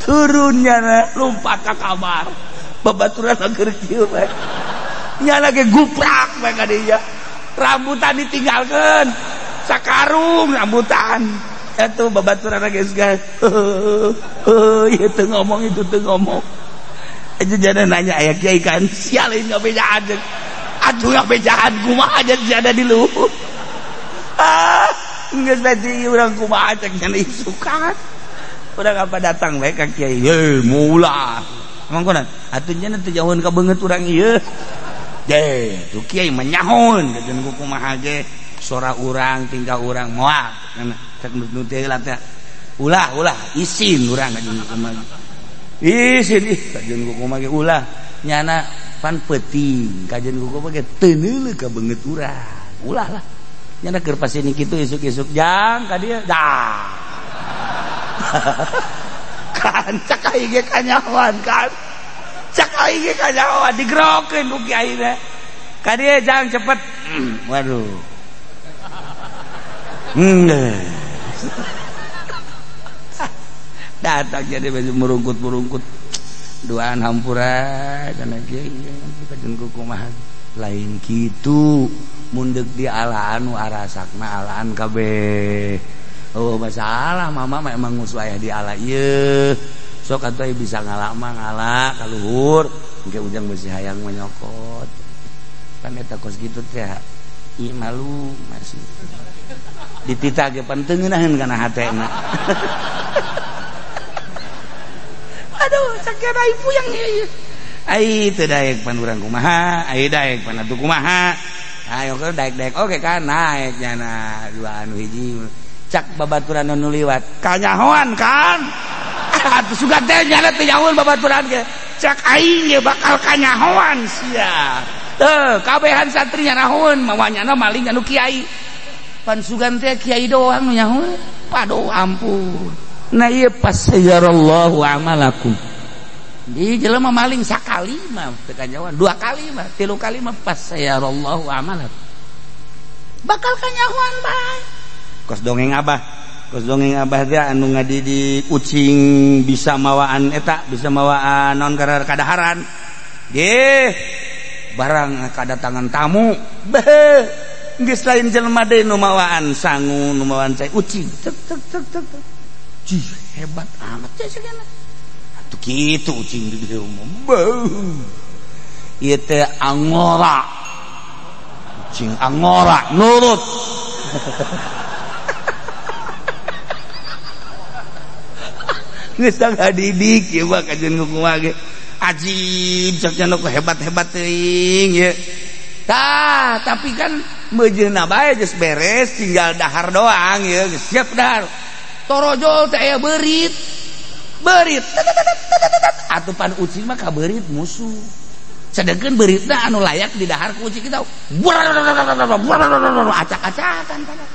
turunnya lompat ke kamar babaturan agar kieu bae nya lagi guprak bae ka dieu rambutan ditinggalkeun sakarung rambutan atuh babaturan geus gas ieu teu ngomong itu teu ngomong aja jana nanya aya kiai kan sial ini ngabejaan atuh ngabejaan kumaha aja jana di luhur geus tadi urang kumaha cek nya isukan urang apa datang bae ka kiai ye maulah emang kunaon atuh nya teu jauheun ka beungeut urang ieu deh tuh kiai menyahon jeung kumaha ge sora urang tingkah urang moal cek nu teh heula teh ulah isin urang ka jeung kumaha isin ka jeung kumaha ge ulah nyana pan peuting ka jeung kumaha ge teu neuleuh ka beungeut urang ulah lah nyana keur pasini kitu isuk-isuk jang ka dieu dah kan cak aing ge kanyawan kan cak aing ge kanyawan digerokeun ku kiai teh ka dieu jang cepet waduh datang jadi baju merungkut duaan hampura kana kiai kajen kumaha lain kitu mundek di alaan nu arasakna alaan kabeh oh masalah mama memang nguswayah di ala ieu sok atuh bisa ngalak mah ngalak ka luhur engke ujang beusi hayang menyokot kan eta kos kitu teh ieu malu masih ditita ge panteungeunahkeun kana hatena aduh sakira ibu yang ieu ai teu daek pan urang kumaha ai daek pan atuh kumaha ayo ke daek-daek oke kan naek nya dua anu hiji cak babaturan nu liwat kanyahoan kan atuh sugan teh nyana teh nyahoan babaturan ge cak aing ge bakal kanyahoan sia teu kabehan santri nyahoan mawanyana maling anu kiai pan sugan teh kiai doang nu nyahoan paduh ampun nah ieu pasayarallahu amalakum di jelema maling sakali mah teu kanyahoan 2 kali mah 3 kali mah pasayarallahu amalakum bakal kanyahoan bae kos dongeng abah teh anu ngadidik ucing bisa mawaan eta bisa mawaan naon kadaharan barang kadatangan tamu beh geus lain jelema deui nu mawaan sangu nu mawaan cai ucing tek tek tek tek jih hebat amat ya segala atuh kitu ucing di dieu beuh ieu teh angora ucing angora nurut geus ngadidik ieu mah kajeun kumaha ge ajib sakjana ku hebat-hebat teuing ye. Tah, tapi kan mejeuna bae geus beres tinggal dahar doang ye, geus siap dahar. Torojol teh aya beurit. Beurit. Atuh pan ucing mah ka beurit musuh. Sedengkeun beuritna anu layak didahar ku ucing kita. Acak-acakan pada.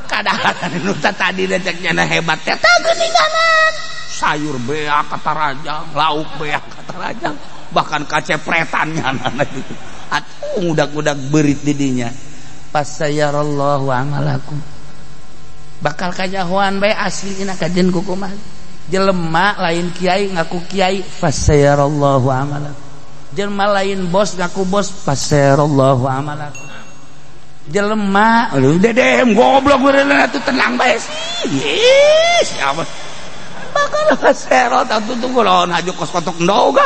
Kadaharan nu tadi ceknya hebat teh tah geuninganan. Sayur beak kata rajang, lauk beak kata rajang, bahkan kacepretannya anak gitu. Atuh udak-udak berit didinya. Pasayarallahu amalakum. Bakal kajahoan bae aslina kajen kukumaha. Jelema lain kiai ngaku kiai, pasayarallahu amalakum. Jelema lain bos ngaku bos, pasayarallahu amalakum. Jelema, aduh dedem goblok beureunan atuh tenang bae sih. Yes, siapa? Bakal serot atuh tunggu lawan haju kos kotok ndoga.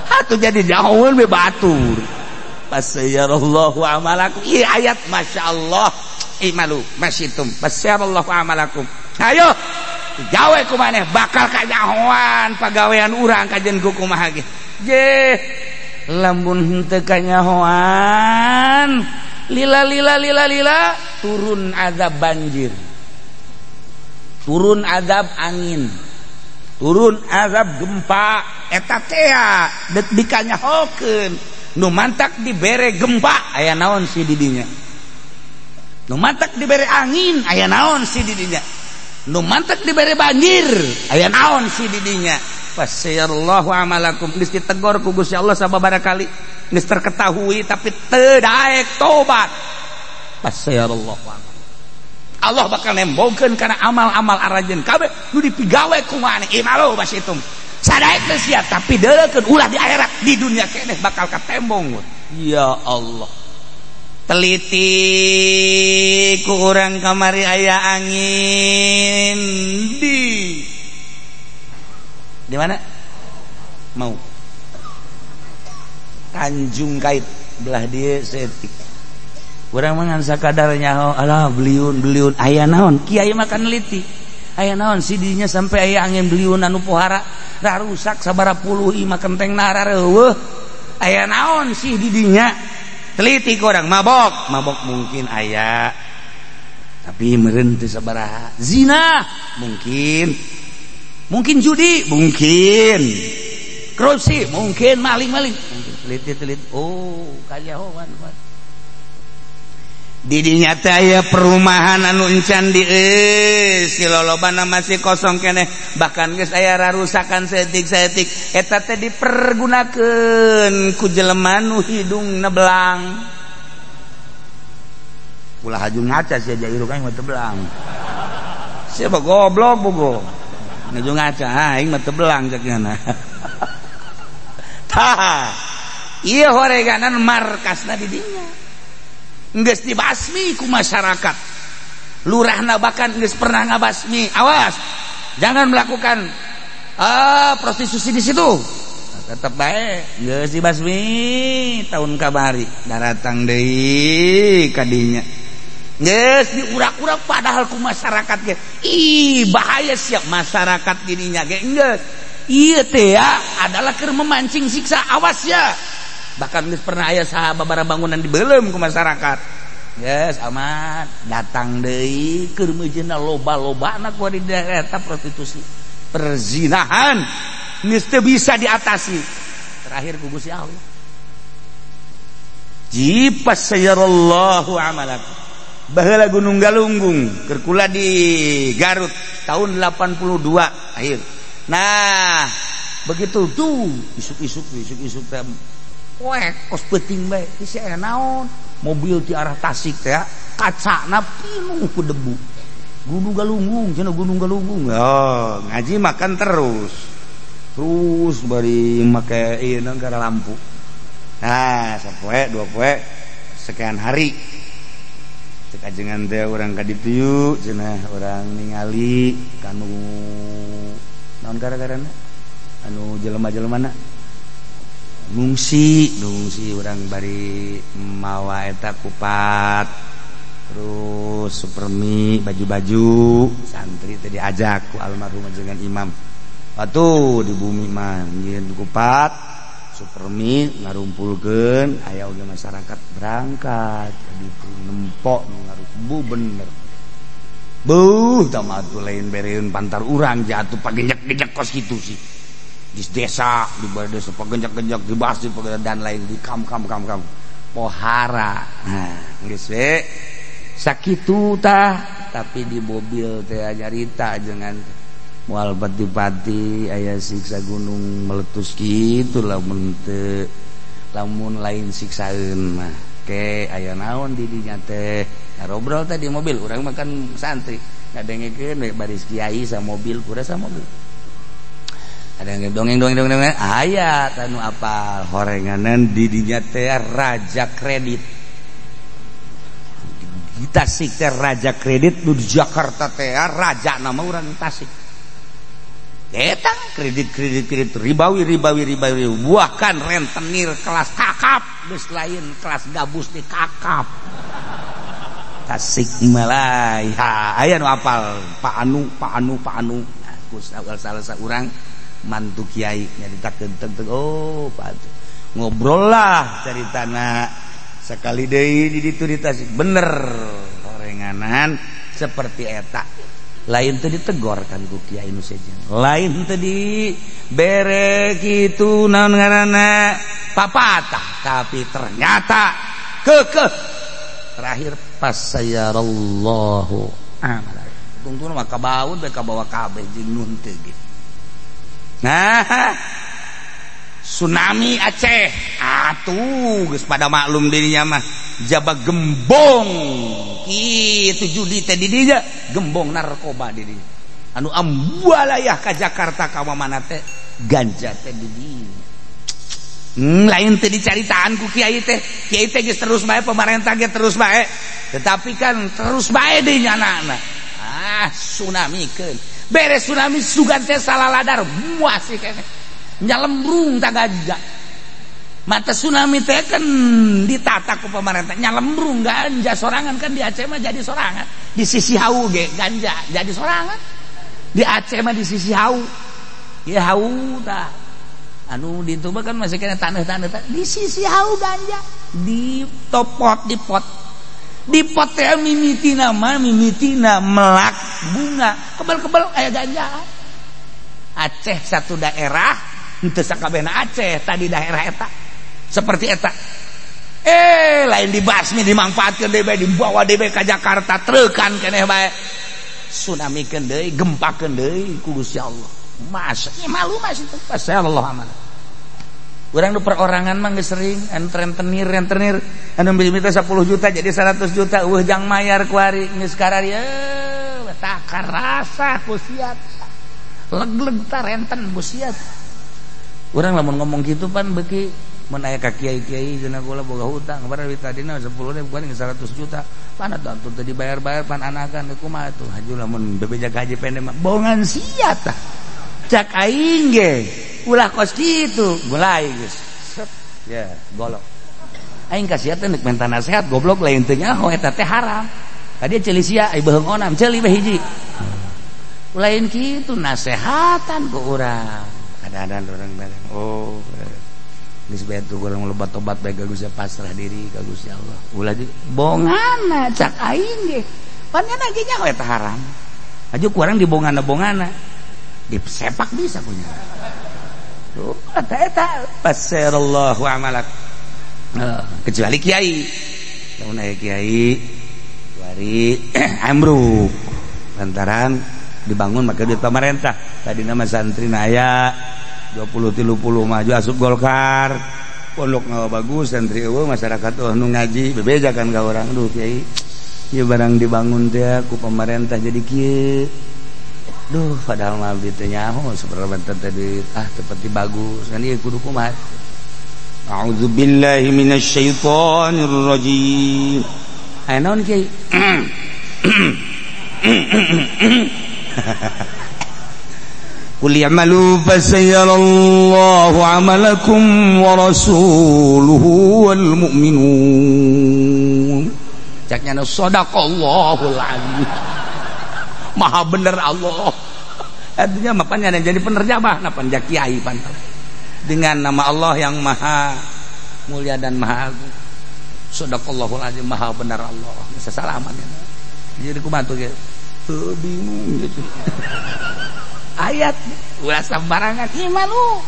Atuh jadi jauhun be batur. Pasayarallahu amalakum. Ieu ayat masyaallah. Imalu masyitum. Pasayarallahu amalakum. Ayo gawe ku maneh bakal kanyahoan pagawean urang kajen ku kumaha ge. Je lamun henteu kanyahoan lila turun azab banjir. Turun azab angin, turun azab gempa, eta teh dikanyahokeun nu mantak dibere gempa aya naon si didinya, nu mantak dibere angin aya naon si didinya, nu mantak dibere banjir aya naon si didinya. Fasayallahu amalakum. Geus ditegor ku Gusti Allah sababaraha kali, geus terketahui tapi teu daek tobat. Fasayallahu amalakum. Allah bakal nembongkeun kana amal-amal arajeun kabeh nu dipigawe ku maneh imalu basitum sadaek teh sia tapi deulekeun ulah di akhirat di dunia keneh bakal katembong. Ya Allah, teliti ku urang kamari aya angin di mana mau Tanjung Kait belah dieu setik. Urang mangan sakadarnya alah beliun aya naon kiai makan neliti aya naon sidinya sampai aya angin beliun anu pohara da rusak sabaraha puluh imah kenteng narareueuh aya naon sih didinya teliti ku urang mabok mungkin aya tapi meureun teu sabaraha zina mungkin judi mungkin korupsi mungkin maling mungkin teliti oh kajahoan didinya teh aya perumahan anu encan si lolobana masih kosong keneh bahkan geus aya rarusakan saeutik eta teh dipergunakeun ku jelema nu hidungna belang ulah haju ngaca sia jairu kan mah teu belang sia mah goblok bogo ngaju ngaca aing mah teu belang cekna tah ieu horeganan markasna didinya geus dibasmi ku masyarakat. Lurahna bahkan geus pernah ngabasmi. Awas, jangan melakukan prostitusi di situ. Tetep bae geus dibasmi tahun kamari. Daratang deui ka dinya. Geus diurak-urak padahal ku masyarakat ge. Ih, bahaya siap masyarakat dirinya ge geus. Ieu teh ya adalah keur memancing siksa. Awas ya. Bahkan geus pernah aya saha babaraha bangunan dibeulem ku masyarakat. Geus aman datang deui keur meujeuna loba-lobana ku di daerah eta prostitusi. Perzinahan geus teu bisa diatasi. Terakhir ku Gusti Allah. Jipas sayarallahu amalakum. Baheula Gunung Galunggung keur kula di Garut tahun 82 akhir. Nah, begitu tuh isuk-isuk teh weh kos peuting bae isi aya naon mobil di arah Tasik teh kacana pinuh ku debu. Gunung Galunggung cenah Gunung Galunggung. Oh, ngaji makan terus terus bari make ieu gara lampu. Nah, sapoe dua poe sekian hari cek ajengan teh urang ka ditu yeuh cenah urang ningali kanu naon gara-garana anu jelema-jelemana ngungsi urang bari mawa eta kupat terus supermi baju-baju santri teh diajak ku almarhum ajengan imam atuh di bumi mah nyieun kupat supermi ngarumpulkeun aya oge masyarakat berangkat ka ditu nempok ngarubu bener beuh tama atuh lain bereun pantar urang jatuh pagenjak-genjak kos kitu sih di desa di bawah desa pagenjak-genjak di basdi dan lain di kam pohara nah geus we sakitu tah tapi di mobil teh nyarita jangan moal pati-pati aya siksa gunung meletus kitu lamun teu lamun lain siksaeun mah ke aya naon di dinya teh ngarobrol teh di mobil urang mah kan santri ngadengekeun we baris kiai sa mobil pura sa mobil ada yang dongeng aya anu apal horenganan di dinya teh raja kredit di Tasik teh raja kredit di Jakarta teh raja nama urang Tasik eta kredit ribawi buahkan rentenir kelas kakap geus lain kelas gabus di kakap Tasik Malaya aya nu apal Pak Anu nah ku salah urang mantu kiai nyaritakeun tentang oh Pak ngobrol lah caritana sekali deui di ditu di Tasik bener horenganan seperti eta lain teu ditegor kan ku kiai nu sejen lain teu di bere kitu naon ngaranna papatah tapi ternyata kekeh terakhir pasayarallahu amala tungtuna mah kabaud bae kabawa kabeh jeung nun teu ge nah tsunami Aceh atuh geus pada maklum dirinya mah jaba gembong kitu judi teh di dinya gembong narkoba di dinya anu ambualayah ka Jakarta ka mana teh ganja teh di dinya lain teh dicaritaan ku kiai teh geus terus bae pemerintah ge terus bae tetapi kan terus bae deui nyanana tsunami keun beres tsunami sugan teh salaladar muas sih keneh nyalembrung tak ganja mata tsunami teh kan ditata ku pemerintah nyalembrung ganja sorangan kan di Aceh mah jadi sorangan di sisi hau ge ganja jadi sorangan di Aceh mah di sisi hau ya hau tah anu di itu mah kan masih kena tanah-tanah di sisi hau ganja di pot di pot teh mimitina melak bunga kebel-kebel aya ganja Aceh satu daerah henteu sakabehna Aceh tadi daerah eta seperti eta lain dibasmi dimanfaatkeun deui bae dibawa deui bae ka Jakarta treukan keneh bae tsunamikeun deui gempakeun deui ku Gusti Allah masya malu mas itu pasallallahu aman urang nu perorangan mah geus sering anu rentenir anu minta 10 juta jadi 100 juta eueuh jang mayar ku ari geus kararieu takar rasa ku siat leg-leg ta renten ku siat urang lamun ngomong kitu pan beuki mun aya ka kiai-kiai cenah kula boga hutang barawi tadina 10.000 kuring 100 juta pan atuh teu dibayar-bayar pan anakan kumaha atuh haju lamun bebejag haji pendek mah bohongan sia tah cak aing ge ulah kos kitu mulai geus ya golok aing kasiat teh neuk minta nasehat goblok lain teu nyaho eta teh haram tadi ceuli sia ai beheung onam ceuli we hiji lain kitu nasehatan ku urang ada orang bilang oh geus bae tuh urang loba tobat bae ka Gusti pasrah diri ka Gusti Allah ulah bonganna cak aing ge pan nya ge nya eta haram aju kurang di bongana disepak bisa punya tuh eta pasarallahu amalak kecuali kiai lamun aya kiai wari amruk lantaran dibangun maka duit pemerintah tadi nama santri aya 20-30 maju asup Golkar pondok ngawa bagus santri eueuh masyarakat nu ngaji bebeja kan ka urang aduh kiai ieu barang dibangun teh ku pemerintah jadi kieu Duh, padahal mah abdi teh nyaho sabarang tadi seperti bagus kan ieu kudu kumaha. A'udzubillahi minasyaitonir rajim. Aya naon kiai? Qul i'malu fasayarallahu 'amalakum wa rasuluhu wal mu'minun. Caknya sadaqallahul azim. Maha bener Allah. Artinya mah panjang jadi penerjemah na panjang kiai pantar. Dengan nama Allah yang maha mulia dan maha agung. Sadaqallahul azim, maha benar Allah. Bisa salaman ya. Jadi kumaha tuh ge? Bingung gitu. Ayat ulah sembarangan imalu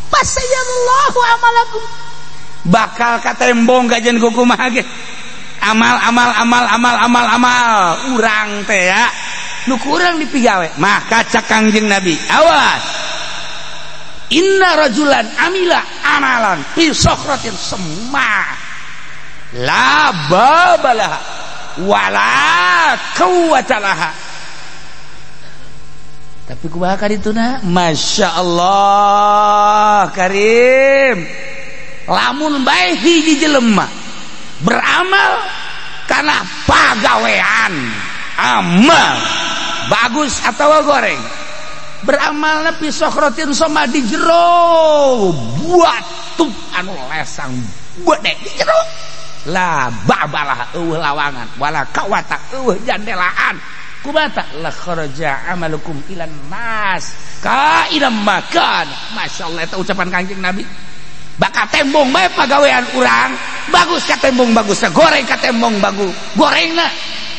fasayallahu amalakum bakal katembong kajen kumaha ge amal urang teh ya nu kurang dipigawe maka cak Kangjeng Nabi awas inna rajulan amila amalan fi sokhratin semma la babalah wala quwwatalaha. Tapi kumaha kadituna? Masya Allah Karim. Lamun bae hiji jelema beramal karena pagawean, amal bagus atau goreng. Beramal nepi sokhrotin soma di jero buatut anu lesang gede di jero. La babalah eueuh lawangan wala kawata eueuh jandelaan. Kumata la kharaja amalukum ilan nas ka ilam makan. Masyaallah eta ucapan Kangjeng Nabi. Bakal tembong bae pagawean urang bagus ka tembong bagus, goreng ka tembong bagus gorengna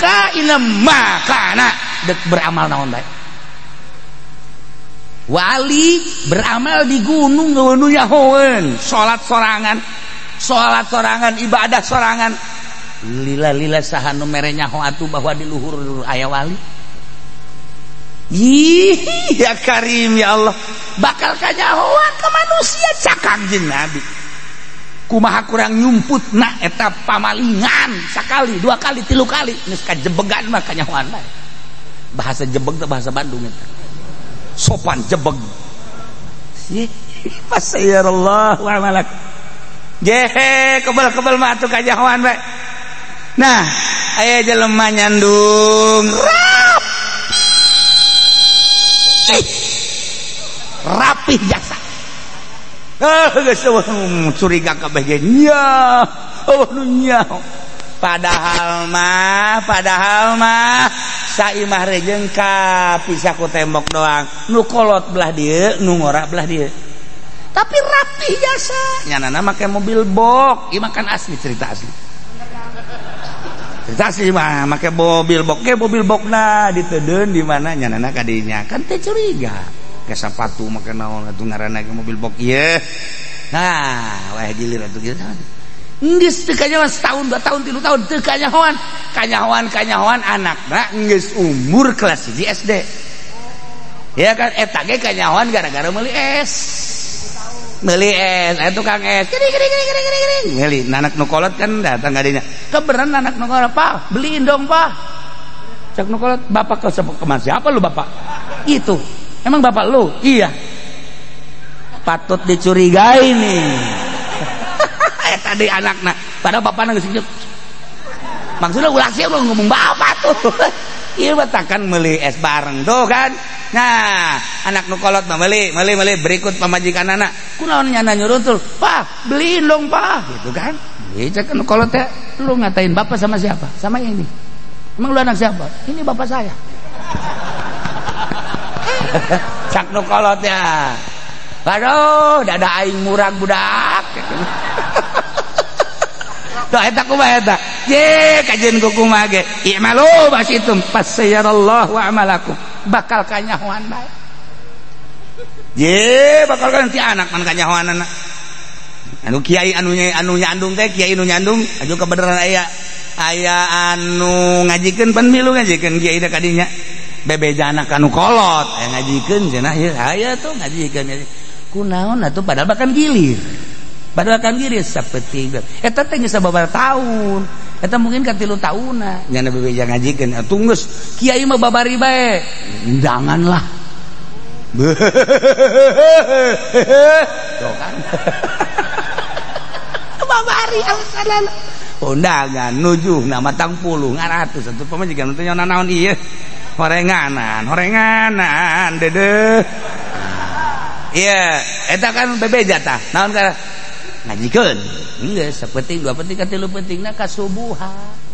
ka ilam makana dek beramal naon bae. Wali beramal di gunung nu nyahoeun, salat sorangan, ibadah sorangan. Lila sahanu mere nyaho atuh bahwa di luhur aya wali. Ih, ya Karim ya Allah. Bakal kanyahoan ke manusia cak Kangjeng Nabi. Kumaha kurang nyumputna eta pamalingan sakali, dua kali, tilu kali geus kajebegan mah kanyahoan bae. Bahasa jebeg teh bahasa Bandung eta. Sopan jebeg. Fasayarallahu amalak. Jehe kebal-kebal mah atuh kanyahoan bae. Nah, aya jelema nyandung rapih jasa. Geus curiga kabeh ge nya. Nya. Padahal mah saimah rejeng ka pisah ku tembok doang. Nu kolot belah dieu, nu ngora belah dieu. Tapi rapih jasa. Nyanana make mobil box, ieu makan asli cerita asli. Cerita asli mah make mobil boxna ditedeun di mana nyanana ka dinya. Kan teh curiga. Ke sepatu make naon atuh ngaranna ke mobil box ieu. Nah, wah gilir atuh kieu. Geus teu kanyahoan setahun, 2 tahun, 3 tahun teu kanyahoan anakna geus umur kelas 1 SD. Ya kan eta ge kanyahoan gara-gara meuli es. Meuli es, aya tukang es. Gini. Meuli anak nu kolot kan datang ka dinya. Keberan anak nu kolot, "Pak, beliin dong, Pak." Cak nu kolot, "Bapak ke siapa lu, Bapak?" Itu. Emang bapak lu? Iya. Patut dicurigai nih. Tadi anaknya padahal bapaknya geus hidup. Maksudnya ulah sih lu ngomong bapak tuh. Ieu mah takan meuli es bareng tuh kan. Nah, anak nu kolot mah meuli berikut pamajikanana. Kunaon nyana nyuruh tuh, "Pak, beliin dong, Pak." Gitu kan. Ieu cek nu kolot teh, lu ngatain bapak sama siapa? Sama ini. Emang lu anak siapa? Ini bapak saya. Cak nu kolot ya. Aduh, dada aing murag budak. Tuh eta kumaha eta? Ye, kajen kumaha ge. I'malu basitum fasayarallahu amalakum. Bakal kanyahoan bae. Ye, bakal kan ti anak man kanyahoanana. Anu kiai anu nyandung teh, kiai nu nyandung aju kebenaran aya anu ngajikeun pemilu ngajikeun kiai da kadinya. Bebeja anak anu kolot aya ngajikeun cenah ieu aya tuh ngajikeun. Kunaon atuh padahal bahkan gilir. padahal kan giris sapeting eta teh geus sababaraha taun eta mungkin ka 3 tahunan nya bebeja ngajikeun tunggus kiai mah babari bae janganlah tuh kan babari alasan undangan nuju nama tang puluh ngaratus atuh pamajikan teh nyaona naon ieu horenganan dedeh iya eta kan bebeja tah naon ka ngajikeun geus sapenting 2 penting ka 3 pentingna kasubuhan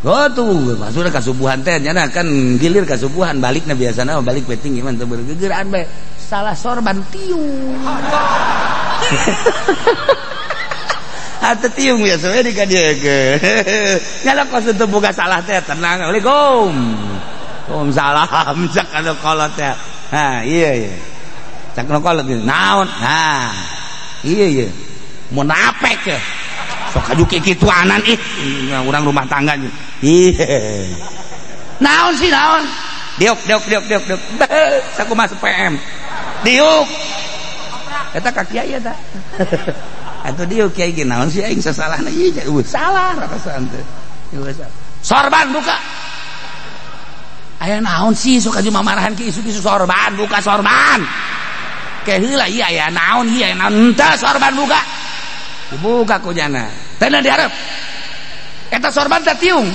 tuh maksudna kasubuhan teh nya kan gilir kasubuhan balikna biasana balik penting gimana teu bergegeraan bae salah sorban tiung atuh tiung biasa we dikadiekeun nyala kos teu boga salah teh tenang assalamualaikum salam cak anu kolot teh iya cak nu kolot naon iya munafik ya sok ajuke kituanan urang rumah tangga iya naon sih naon diuk sakumaha PM diuk eta ka kiai eta atuh diuk kiai ge naon sih aing sasalahna ieu salah rarasan teh sorban buka aya naon sih sok aju mamarahan ki isu-isu sorban buka sorban ke heula ieu aya naon ieu aya naon teh sorban buka dibuka kujana teh na dihareup eta sorban teh tiung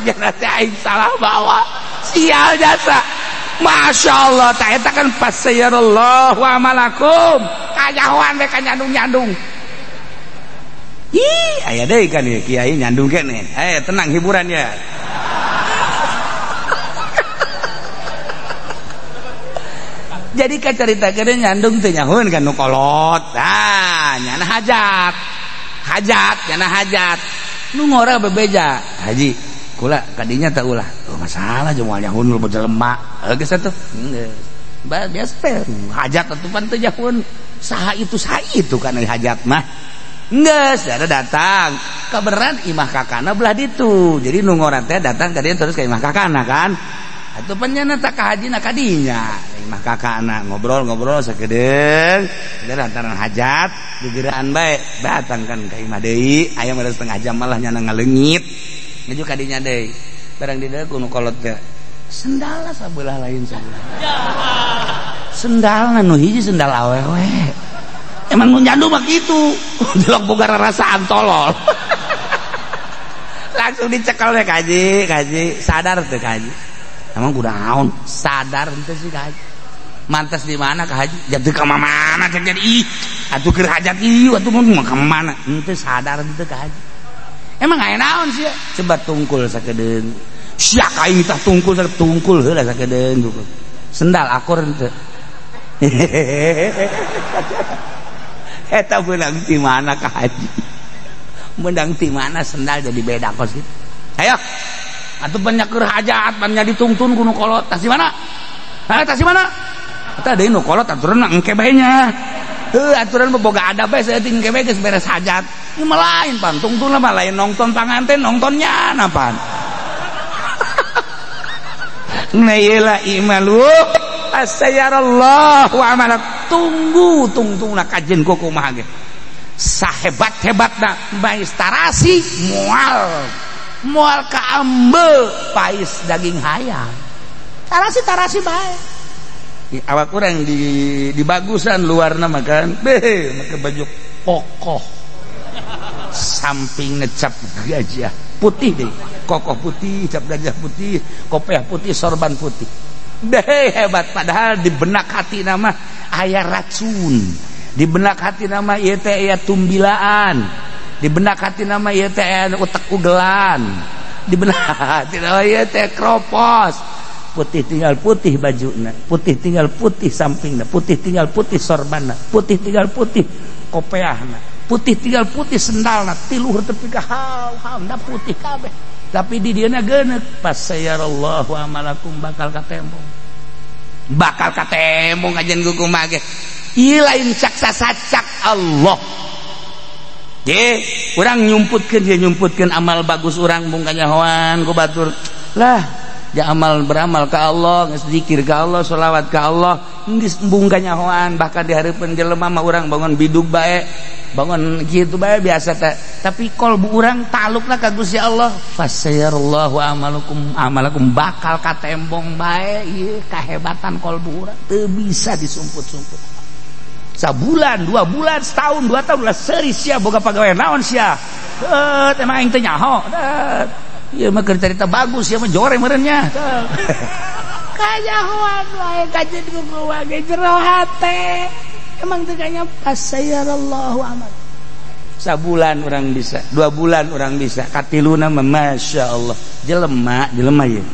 jana teh aing salah bawa sial jasa Masya Allah tak eta kan pasayarallahu amalakum kajahoan we ka nyandung-nyandung ih aya deui kan ieu kiai nyandung keneh tenang hiburan ya jadi kacaritakeun nyandung teh nyahoeun kan nu kolot nyana hajat nu ngora bebeja haji kula kadinya teh ulah masalah jeung nyahoeun lu jelema geus atuh geus biasa teh hajat atuh pan teh nyahoeun saha itu kana hajat mah geus ada datang kaberan imah kakana belah ditu jadi nu ngora teh datang ka dieu terus ka imah kakana kan atuh panjana tak ka hajina kadinya imah kakana ngobrol sakedeung lantaran hajat gegeraan bae datang kan ka imah deui aya mah setengah jam malah nyana ngaleungit ngaju kadinya deui barang di dieu kuno kolot teh sendalna sabelah lain sabelah sendalna nu hiji sendal awewe emang nu nyandu mah kitu jelok boga rarasaan tolol langsung dicekel we kaji sadar teu kaji emang kudu naon sadar henteu sih kaji mantas di mana ka haji jadi ka mana cek jadi atuh keur hajat ieu atuh mun ka mana henteu sadar henteu ka haji emang aya naon sih coba tungkul sakedeung sia ka aing tah tungkul heula sakedeung sendal akur henteu eta beunang di mana ka haji menang di mana sendal jadi beda kos gitu ayo atuh banyak keur hajat banyak ditungtun kuno kolot tas di mana tas di mana eta deui nu kolot aturan engke bae nya aturan boga adab bae saeuting engke bae geus beres hajat ieu mah lain pan tungtun mah lain nongton panganten nongtonnya napan nailah imalu asyarallahu amalak tungtungna kajen kumaha ge sahebat-hebatna bais tarasi moal ka ambe pais daging hayam tarasi bae awak urang di bagusan luarna makan make baju kokoh samping ngecap gajah putih deh kokoh putih cap gajah putih kopiah putih sorban putih deh hebat padahal di benak hati nama aya racun di benak hati nama ieu teh aya tumbilaan di benak hati nama ieu teh aya utek ugelan di benak hati nama ieu teh kropos putih tinggal putih bajuna putih tinggal putih sampingna putih tinggal putih sorbanna putih tinggal putih kopeahna putih tinggal putih sendalna tiluhur tepi ka haw putih kabeh tapi di dieu na geuneuk pasayarallahu amalakum bakal katembong ajen kumaha ge ieu lain cak sasacak Allah ge urang nyumputkeun amal bagus urang mung kanyahoan ku batur lah beramal ke Allah, zikir ke Allah, sholawat ke Allah, geus embung kanyahoan. Bahkan di hareupeun jelema mah urang bangun bidug bae, bangun kitu bae biasa teh. Tapi kolbu urang talukna ka Gusti Allah, fasayarallahu amalakum bakal katembong bae. Ieu kahebatan kolbu urang teu bisa disumput-sumput. Sabulan, 2 bulan, setahun, 2 tahun lah seri sia boga pagawe naon sia. Emang aing teh nyaho. Ieu mah keur carita bagus, ieu mah jore meureunnya. Kajahoan wae kajeun ku gua ge jero hate. Emang teu kanya pasayarallahu amal. Sabulan orang bisa, 2 bulan orang bisa, katiluna mah masyaallah. Jelema ieu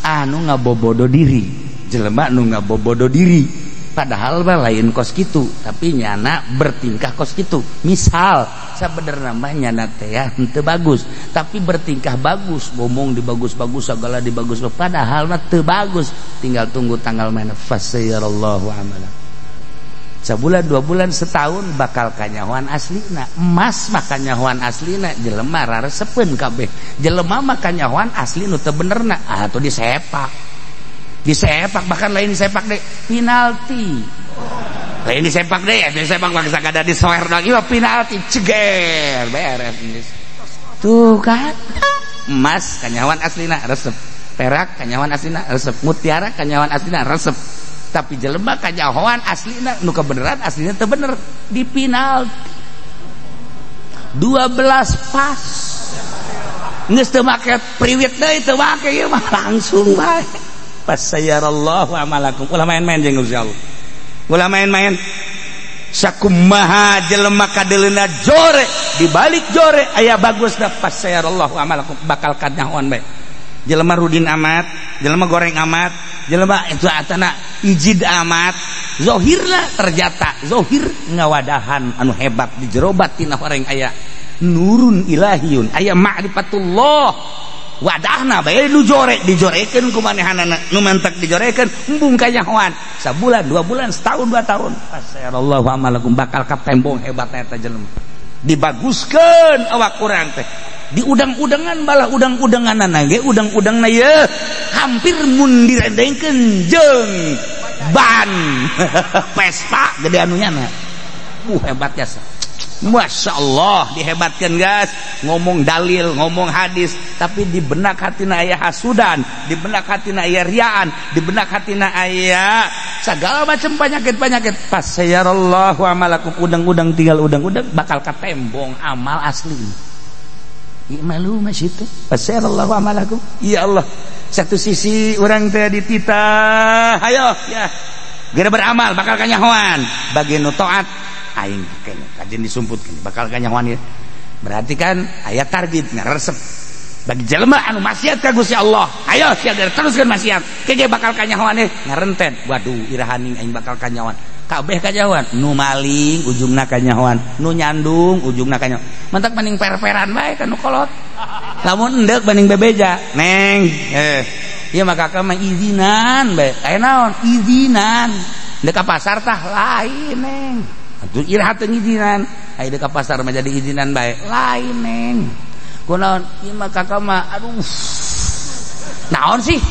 anu ngabobodo diri. Jelema nu ngabobodo diri. Padahal mah lain kos kitu, tapi nyana bertingkah kos kitu. Misal sabenerna mah nyana teh henteu bagus, tapi bertingkah bagus, ngomong dibagus-bagus, segala dibagus, padahal mah teu bagus. Tinggal tunggu tanggal mana fasayarallahu amala. Sabulan, 2 bulan, setahun bakal kanyahoan aslina. Emas mah kanyahoan aslina, jelema raresepeun kabeh. Jelema mah kanyahoan asli nu teu benerna, atuh disepak. Disepak, bahkan lain disepak deh penalti, lain disepak deh ya disepak bangsa kada disoer doang ieu penalti ceger beres tuh kan. Emas kanyawan aslina resep, perak kanyawan aslina resep, mutiara kanyawan aslina resep, tapi jelema kanyawan aslina nu kebeneran aslina teu bener di penalti 12 pas geus teu make priwit deui teu make ieu mah langsung bae. Fasayarallahu amalakum. Ulah main-main jeung Gusti Allah. Ulah main-main. Sakumaha jelema kadeleuna jore, di balik jore aya bagusna fasayarallahu amalakum bakal kanyahoan bae. Jelema rudin amat, jelema goreng amat, jelema itu atana ijid amat. Zahirna terjata, zahir ngawadahan anu hebat di jero batin orang aya nurun ilahiyun, aya ma'rifatullah. Wadahna bae nu jore dijorekeun ku manehanana nu mentek dijorekeun embung kanyahoan sabulan 2 bulan setahun 2 tahun fasayarallahu amalakum bakal katembong hebatna eta jelema dibaguskeun awak urang teh di udang-udangan balah udang-udanganna ge udang-udangna ye hampir mun direndengkeun jeung ban Vespa gede anunyana hebat jasa. Masya Allah dihebatkan guys, ngomong dalil, ngomong hadis, tapi di benak hatina aya hasudan, di benak hatina aya riaan, di benak hatina aya segala macam penyakit-penyakit. Fasayarallahu amalakum, udang-udang tinggal udang-udang bakal katembong amal asli. Imalu masyitu fasayarallahu amalakum. Ya Allah, satu sisi orang teh dititah, ayo ya gara beramal bakal kanyahoan, bagi nu taat aing kene kajen disumputkeun bakal kanyahoan ya. Berarti kan aya target ngaresep bagi jelema anu maksiat ka Gusti Allah. Ayo sia teruskeun maksiat kege bakal kanyahoan ngarenten. Waduh irahaning aing bakal kanyahoan. Kabeh kanyahoan, nu maling ujungna kanyahoan, nu nyandung ujungna kanyahoan. Mentek mending per-peran bae kan nu kolot. Lamun endek banding bebeja, neng. Ieu mah kakak mah izinan bae. Aya naon? Izinan. Dek ka pasar tah lain neng. Atuh iraha teu ngizinan, aya dek ka pasar mah jadi izinan bae. Lain neng. Kunaon? Ieu mah kakak mah aduh. Naon sih?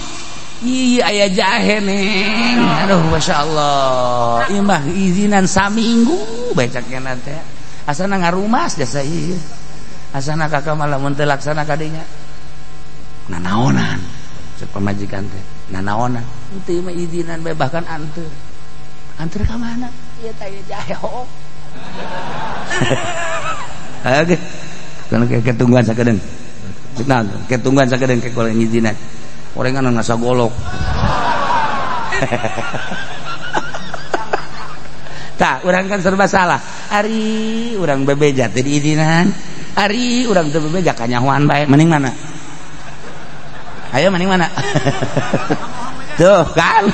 Iya aya jahe neng. Aduh masyaallah. Ieu mah izinan saminggu bae cakna teh. Asana ngarumas jasa ieu. Asana kakak mah lamun teu laksana ka dinya. Nanaonan. Cek pamajikan teh. Nanaonan. Teu mah izinan bae bahkan anteur. Anteur ka mana? Ieu teh jahe ho. Oke. Kana ketungguan sakedeung. Nah, ketungguan sakedeung ke goleng izinan. Orengan ngasa golok. Tah, urang kan serba salah. Ari urang bebeja teh diizinan. Ari urang teu bebeja kanyahoan bae. Mending mana? Ayo mending mana? Tuh kan.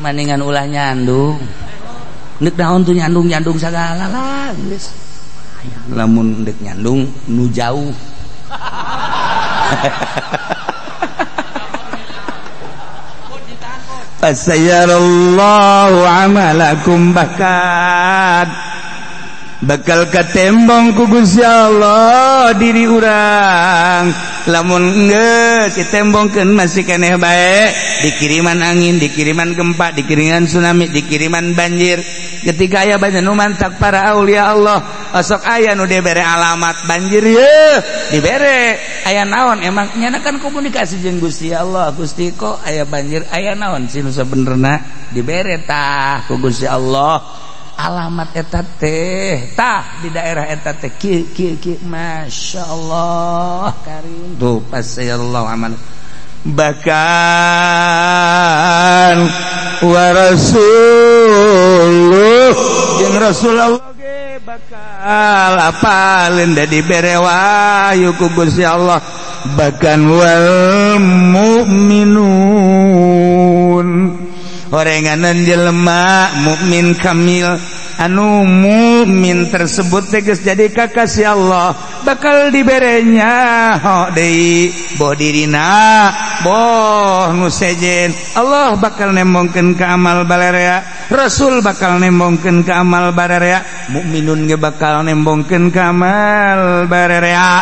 Mendingan ulah nyandung. Neuk naon tuh nyandung sagala lah geus. Lamun deuk nyandung nu jauh. Fasayarallahu amalakum bakat bakal katembong ku Gusti Allah diri urang lamun geus ditembongkeun masih keneh bae dikiriman angin, dikiriman gempa, dikiriman tsunami, dikiriman banjir. Ketika aya banyak nu mantak para aulia Allah osok aya nu dibere alamat banjir ye dibere aya naon emang nyana kan komunikasi jeung Gusti Allah. Gusti kok aya banjir aya naon sih nu sabenerna dibere tah ku Gusti Allah alamat eta teh tah di daerah eta teh ki Masya Allah karim tuh pasayallahu aman bahkan wa rasuluh jeung Rasulullah ge bakal apalin da dibere wahyu ku Gusti Allah bahkan wal mu'minun horenganan jelema mukmin kamil anu mukmin tersebut tegas jadi kakasih Allah bakal diberenya ho deui boh dirina boh nu sejen Allah bakal nembongkeun ka amal bararea Rasul bakal nembongkeun ka amal bararea mukminun ge bakal nembongkeun ka amal bararea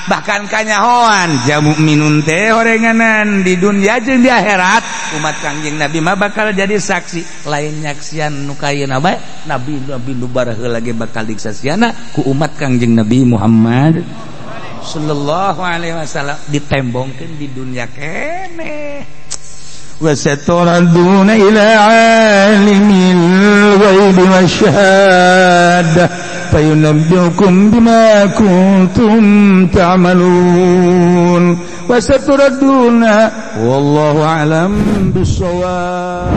bahkan kanyahoan ja mukminun teh horenganan di dunia jeung di akhirat umat Kangjeng Nabi mah bakal jadi saksi lain nyaksian nu kayeuna bae nabi nu baraheula ge bakal disaksiana ku umat Kangjeng Nabi Muhammad sallallahu alaihi wasallam ditembongkeun di dunia keneh wa saturaduna ila alimil ghaibi wasyahadah fayunabbiukum bima kuntum ta'malun wa saturaduna wallahu a'lam bissawab.